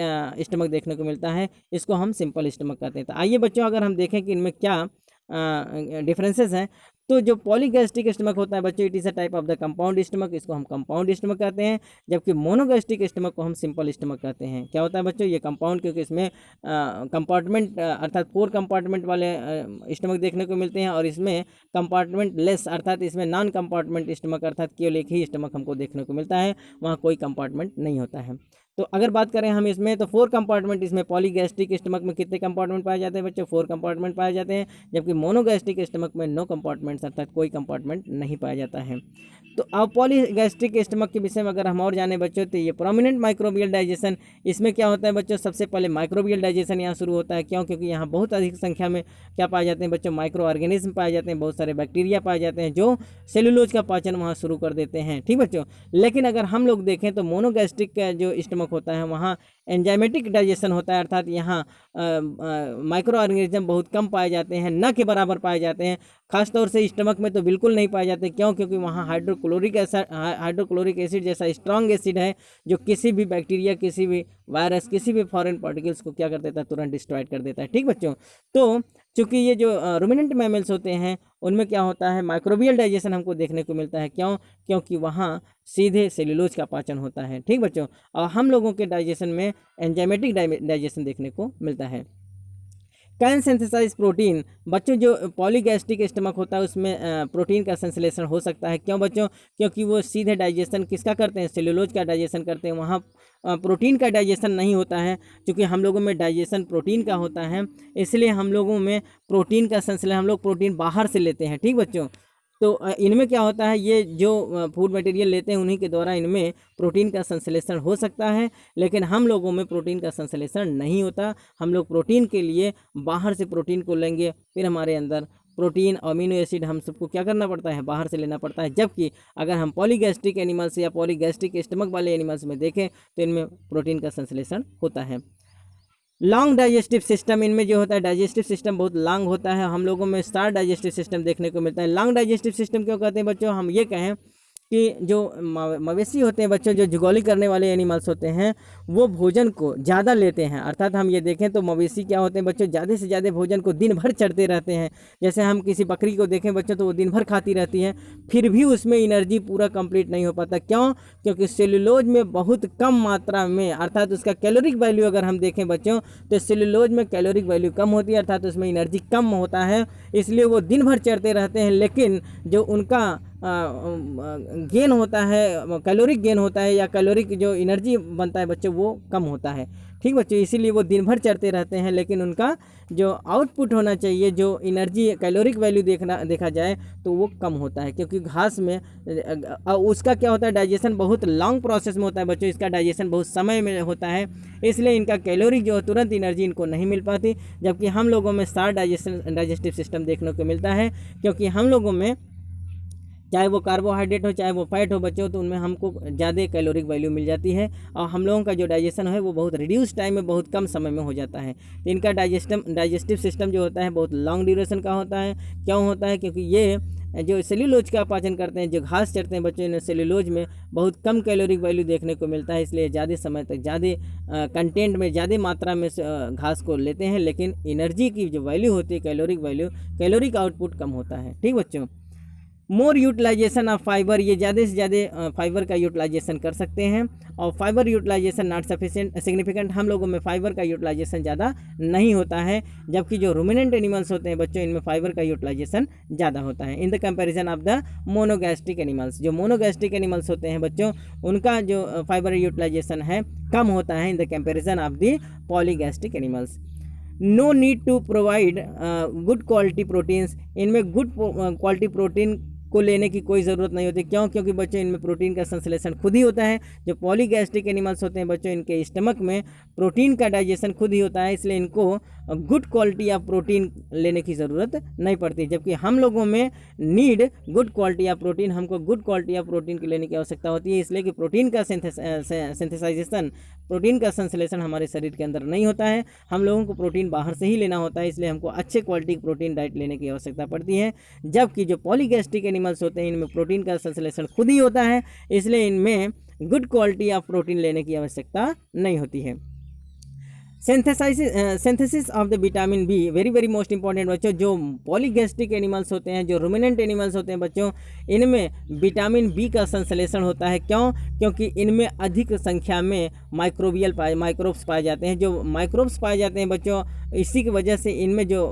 स्टमक देखने को मिलता है, इसको हम सिंपल स्टमक कहते हैं। तो आइए बच्चों, अगर हम देखें कि इनमें क्या डिफरेंसेस हैं, तो जो पॉलीगैस्ट्रिक स्टमक होता है बच्चों, it is a type of the compound stomach, इसको हम कंपाउंड स्टमक कहते हैं। जबकि मोनोगैस्ट्रिक स्टमक को हम सिंपल स्टमक कहते हैं। क्या होता है बच्चों, ये कंपाउंड, क्योंकि इसमें कंपार्टमेंट अर्थात 4 कंपार्टमेंट वाले स्टमक देखने को मिलते हैं और इसमें कंपार्टमेंट लेस, अर्थात इसमें नॉन कंपार्टमेंट स्टमक, अर्थात केवल एक ही स्टमक हमको देखने को मिलता है, वहाँ कोई कंपार्टमेंट नहीं होता है। तो अगर बात करें हम इसमें, तो 4 कंपार्टमेंट, इसमें पॉलीगैस्ट्रिक स्टमक में कितने कंपार्टमेंट पाए जाते हैं बच्चों, 4 कंपार्टमेंट पाए जाते हैं। जबकि मोनोगैस्ट्रिक स्टमक में 9 कंपार्टमेंट्स, अर्थात कोई कंपार्टमेंट नहीं पाया जाता है। तो अब पॉलीगैस्ट्रिक स्टमक के विषय में अगर हम और जाने बच्चों, तो ये प्रोमिनेंट माइक्रोबियल डाइजेशन, इसमें क्या होता है बच्चों, सबसे पहले माइक्रोबियल डाइजेशन यहाँ शुरू होता है। क्यों, क्योंकि यहाँ बहुत अधिक संख्या में क्या पाए जाते हैं बच्चों, माइक्रो ऑर्गेनिज्म पाए जाते हैं, बहुत सारे बैक्टीरिया पाए जाते हैं जो सेलुलोज का पाचन वहाँ शुरू कर देते हैं। ठीक बच्चों, लेकिन अगर हम लोग देखें तो मोनोगैस्ट्रिक का जो स्टमक होता है वहाँ एंजाइमेटिक डाइजेशन होता है, अर्थात यहाँ माइक्रो ऑर्गेनिज्म बहुत कम पाए जाते हैं, न के बराबर पाए जाते हैं। खासतौर से स्टमक में तो बिल्कुल नहीं पाए जाते। क्यों, क्योंकि वहाँ हाइड्रोक्लोरिक एसिड जैसा स्ट्रॉन्ग एसिड है जो किसी भी बैक्टीरिया, किसी भी वायरस, किसी भी फॉरेन पार्टिकल्स को क्या कर देता है, तुरंत डिस्ट्रॉय कर देता है। ठीक बच्चों, तो चूँकि ये जो रूमिनेंट मैमल्स होते हैं उनमें क्या होता है, माइक्रोबियल डाइजेशन हमको देखने को मिलता है। क्यों? क्योंकि वहाँ सीधे सेल्यूलोज का पाचन होता है। ठीक बच्चों, और हम लोगों के डाइजेशन में एंजाइमेटिक डाइजेशन देखने को मिलता है। कैन सिंथेसाइज प्रोटीन, बच्चों जो पॉलीगैस्ट्रिक स्टमक होता है उसमें प्रोटीन का संश्लेषण हो सकता है। क्यों बच्चों? क्योंकि वो सीधे डाइजेशन किसका करते हैं, सेल्यूलोज का डाइजेशन करते हैं, वहाँ प्रोटीन का डाइजेशन नहीं होता है। क्योंकि हम लोगों में डाइजेशन प्रोटीन का होता है, इसलिए हम लोगों में प्रोटीन का संश्लेषण, हम लोग प्रोटीन बाहर से लेते हैं। ठीक बच्चों, तो इनमें क्या होता है, ये जो फूड मटेरियल लेते हैं उन्हीं के द्वारा इनमें प्रोटीन का संश्लेषण हो सकता है, लेकिन हम लोगों में प्रोटीन का संश्लेषण नहीं होता। हम लोग प्रोटीन के लिए बाहर से प्रोटीन को लेंगे, फिर हमारे अंदर प्रोटीन, अमीनो एसिड हम सबको क्या करना पड़ता है, बाहर से लेना पड़ता है। जबकि अगर हम पॉलीगैस्ट्रिक एनिमल्स या पॉलीगैस्ट्रिक स्टमक वाले एनिमल्स में देखें तो इनमें प्रोटीन का संश्लेषण होता है। लॉन्ग डाइजेस्टिव सिस्टम, इनमें जो होता है डाइजेस्टिव सिस्टम बहुत लॉन्ग होता है। हम लोगों में स्टार डाइजेस्टिव सिस्टम देखने को मिलता है। लॉन्ग डाइजेस्टिव सिस्टम क्यों कहते हैं बच्चों? हम ये कहें कि जो मवेशी होते हैं बच्चों, जो जुगाली करने वाले एनिमल्स होते हैं, वो भोजन को ज़्यादा लेते हैं। अर्थात हम ये देखें तो मवेशी क्या होते हैं बच्चों, ज़्यादा से ज़्यादा भोजन को दिन भर चढ़ते रहते हैं। जैसे हम किसी बकरी को देखें बच्चों तो वो दिन भर खाती रहती है, फिर भी उसमें एनर्जी पूरा कंप्लीट नहीं हो पाता। क्यों? क्योंकि सेल्यूलोज में बहुत कम मात्रा में, अर्थात उसका कैलोरिक वैल्यू अगर हम देखें बच्चों तो सेल्यूलोज में कैलोरिक वैल्यू कम होती है, अर्थात उसमें एनर्जी कम होता है, इसलिए वो दिन भर चढ़ते रहते हैं। लेकिन जो उनका गेन होता है, कैलोरिक गेन होता है या कैलोरिक जो एनर्जी बनता है बच्चों वो कम होता है। ठीक बच्चों, इसीलिए वो दिन भर चढ़ते रहते हैं, लेकिन उनका जो आउटपुट होना चाहिए, जो एनर्जी कैलोरिक वैल्यू देखा जाए तो वो कम होता है। क्योंकि घास में उसका क्या होता है, डाइजेशन बहुत लॉन्ग प्रोसेस में होता है बच्चों, इसका डाइजेशन बहुत समय में होता है, इसलिए इनका कैलोरी जो तुरंत एनर्जी इनको नहीं मिल पाती। जबकि हम लोगों में स्टार डाइजेस्टिव सिस्टम देखने को मिलता है, क्योंकि हम लोगों में चाहे वो कार्बोहाइड्रेट हो चाहे वो फैट हो बच्चों, तो उनमें हमको ज़्यादा कैलोरिक वैल्यू मिल जाती है और हम लोगों का जो डाइजेशन है वो बहुत रिड्यूस टाइम में, बहुत कम समय में हो जाता है। तो इनका डाइजेस्टिव सिस्टम जो होता है बहुत लॉन्ग ड्यूरेशन का होता है। क्यों होता है? क्योंकि ये जो सेल्यूलोज का पाचन करते हैं, जो घास चढ़ते हैं बच्चों, इन्हें सेल्यूलोज में बहुत कम कैलोरिक वैल्यू देखने को मिलता है, इसलिए ज़्यादा समय तक ज़्यादा कंटेंट में, ज़्यादा मात्रा में घास को लेते हैं, लेकिन एनर्जी की जो वैल्यू होती है, कैलोरिक वैल्यू, कैलोरिक आउटपुट कम होता है। ठीक बच्चों, मोर यूटिलाइजेशन ऑफ फाइबर, ये ज़्यादा से ज़्यादा फाइबर का यूटिलाइजेशन कर सकते हैं। और fibre utilisation not sufficient significant, हम लोगों में फाइबर का यूटिलाइजेशन ज़्यादा नहीं होता है। जबकि जो रूमिनेंट एनिमल्स होते हैं बच्चों, इनमें फाइबर का यूटिलाइजेशन ज़्यादा होता है in the comparison of the monogastric animals. जो मोनोगैस्ट्रिक एनिमल्स होते हैं बच्चों, उनका जो फाइबर यूटिलाइजेशन है कम होता है in the comparison of the polygastric animals. No need to provide good quality proteins, इनमें गुड क्वालिटी प्रोटीन को लेने की कोई ज़रूरत नहीं होती। क्यों? क्योंकि बच्चों इनमें प्रोटीन का संश्लेषण खुद ही होता है। जो पॉलीगैस्ट्रिक एनिमल्स होते हैं बच्चों, इनके स्टमक में प्रोटीन का डाइजेशन खुद ही होता है, इसलिए इनको गुड क्वालिटी ऑफ प्रोटीन लेने की ज़रूरत नहीं पड़ती। जबकि हम लोगों में need good quality of protein, हमको गुड क्वालिटी ऑफ प्रोटीन की लेने की आवश्यकता होती है, इसलिए कि प्रोटीन का सिंथेसाइजेशन, प्रोटीन का संश्लेषण हमारे शरीर के अंदर नहीं होता है। हम लोगों को प्रोटीन बाहर से ही लेना होता है, इसलिए हमको अच्छे क्वालिटी की प्रोटीन डाइट लेने की आवश्यकता पड़ती है। जबकि जो पॉलीगैस्ट्रिक एनिमल्स होते हैं, इनमें प्रोटीन का संश्लेषण खुद ही होता है, इसलिए इनमें गुड क्वालिटी ऑफ प्रोटीन लेने की आवश्यकता नहीं होती है। Synthesis of the vitamin B, very very most important बच्चों। जो पॉलीगैस्ट्रिक एनिमल्स होते हैं, जो रूमिनेंट एनिमल्स होते हैं बच्चों, इनमें विटामिन बी का संश्लेषण होता है। क्यों? क्योंकि इनमें अधिक संख्या में माइक्रोब्स पाए जाते हैं। जो माइक्रोब्स पाए जाते हैं बच्चों, इसी की वजह से इनमें जो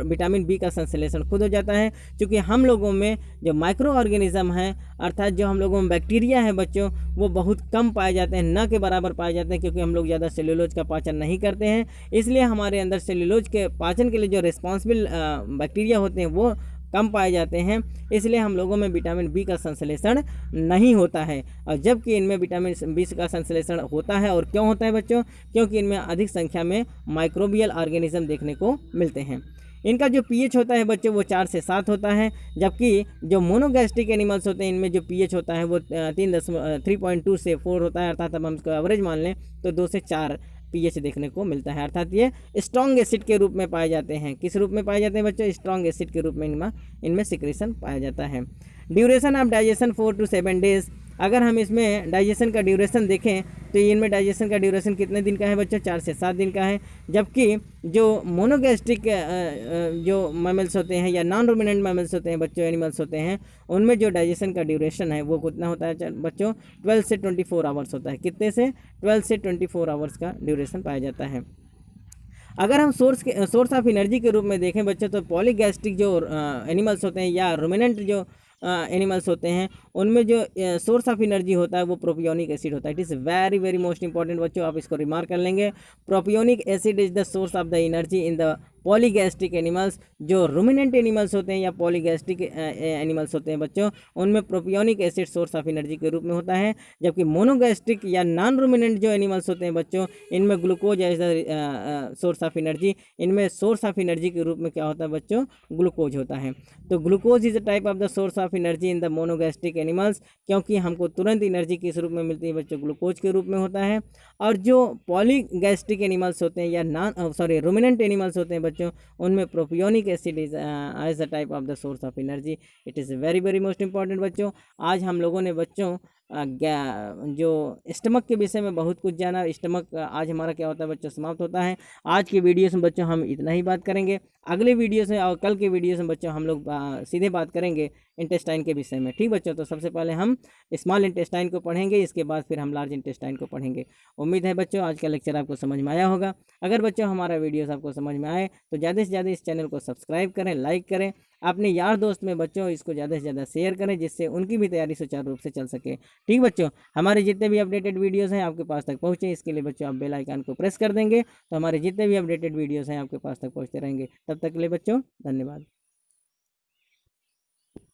विटामिन बी का संश्लेषण खुद हो जाता है। क्योंकि हम लोगों में जो माइक्रो ऑर्गेनिज्म है, अर्थात जो हम लोगों में बैक्टीरिया है बच्चों, वो बहुत कम पाए जाते हैं, न के बराबर पाए जाते हैं। क्योंकि हम लोग ज़्यादा सेल्यूलोज का पाचन नहीं करते हैं, इसलिए हमारे अंदर सेल्यूलोज के पाचन के लिए जो रिस्पॉन्सिबल बैक्टीरिया होते हैं वो कम पाए जाते हैं, इसलिए हम लोगों में विटामिन बी का संश्लेषण नहीं होता है। और जबकि इनमें विटामिन बी का संश्लेषण होता है। और क्यों होता है बच्चों? क्योंकि इनमें अधिक संख्या में माइक्रोबियल ऑर्गेनिज्म देखने को मिलते हैं। इनका जो पीएच होता है बच्चों वो 4 से 7 होता है। जबकि जो मोनोगैस्ट्रिक एनिमल्स होते हैं, इनमें जो पीएच होता है वो 3.2 से 4 होता है, अर्थात अब हम इसको एवरेज मान लें तो 2 से 4 पीएच देखने को मिलता है। अर्थात ये स्ट्रॉन्ग एसिड के रूप में पाए जाते हैं। किस रूप में पाए जाते हैं बच्चों? स्ट्रॉन्ग एसिड के रूप में इनमें सिक्रेशन पाया जाता है। Duration of digestion 4 to 7 days, अगर हम इसमें डाइजेशन का ड्यूरेशन देखें तो इनमें डाइजेशन का ड्यूरेशन कितने दिन का है बच्चों, 4 से 7 दिन का है। जबकि जो मोनोगैस्ट्रिक जो मैमल्स होते हैं या नॉन रूमिनेंट मैमल्स होते हैं बच्चों, एनिमल्स होते हैं, उनमें जो डाइजेशन का ड्यूरेशन है वो कितना होता है बच्चों, 12 से 24 आवर्स होता है। कितने से, 12 से 24 आवर्स का ड्यूरेशन पाया जाता है। अगर हम सोर्स ऑफ एनर्जी के रूप में देखें बच्चों, तो पॉलीगैस्ट्रिक जो एनिमल्स होते हैं या रूमिनेंट जो एनिमल्स होते हैं, उनमें जो सोर्स ऑफ एनर्जी होता है वो प्रोपियोनिक एसिड होता है। It is very very most important बच्चों, आप इसको रिमार्क कर लेंगे। Propionic acid is the source of the energy in the polygastric animals. जो रूमिनेंट एनिमल्स होते हैं या पॉलीगैस्ट्रिक एनिमल्स होते हैं बच्चों, उनमें propionic acid source of energy के रूप में होता है। जबकि मोनोगैस्ट्रिक या नॉन रूमिनेंट जो एनिमल्स होते हैं बच्चों, इनमें glucose as the source of energy, इनमें सोर्स ऑफ एनर्जी के रूप में क्या होता है बच्चों, ग्लूकोज होता है। तो glucose is a type of the source of energy in the monogastric animals, क्योंकि हमको तुरंत एनर्जी किस रूप में मिलती है बच्चों, ग्लूकोज के रूप में होता है। और जो पॉलीगैस्ट्रिक एनिमल्स होते हैं या रूमिनेंट एनिमल्स होते हैं बच्चों, उनमें propionic acid is as the type of the source of energy. It is very very most important बच्चों। आज हम लोगों ने बच्चों जो स्टमक के विषय में बहुत कुछ जाना। स्टमक आज हमारा क्या होता है बच्चों, समाप्त होता है। आज की वीडियो में बच्चों हम इतना ही बात करेंगे। अगले वीडियो से और कल के वीडियो में बच्चों हम लोग सीधे बात करेंगे इंटेस्टाइन के विषय में। ठीक बच्चों, तो सबसे पहले हम स्मॉल इंटेस्टाइन को पढ़ेंगे, इसके बाद फिर हम लार्ज इंटेस्टाइन को पढ़ेंगे। उम्मीद है बच्चों आज का लेक्चर आपको समझ में आया होगा। अगर बच्चों हमारा वीडियोस आपको समझ में आए तो ज़्यादा से ज़्यादा इस चैनल को सब्सक्राइब करें, लाइक करें, अपने यार दोस्त में बच्चों इसको ज़्यादा से ज़्यादा शेयर करें, जिससे उनकी भी तैयारी सुचारू रूप से चल सके। ठीक बच्चों, हमारे जितने भी अपडेटेड वीडियोस हैं आपके पास तक पहुँचे, इसके लिए बच्चों आप बेल आइकन को प्रेस कर देंगे तो हमारे जितने भी अपडेटेड वीडियोस हैं आपके पास तक पहुँचते रहेंगे। तब तक के लिए बच्चों धन्यवाद।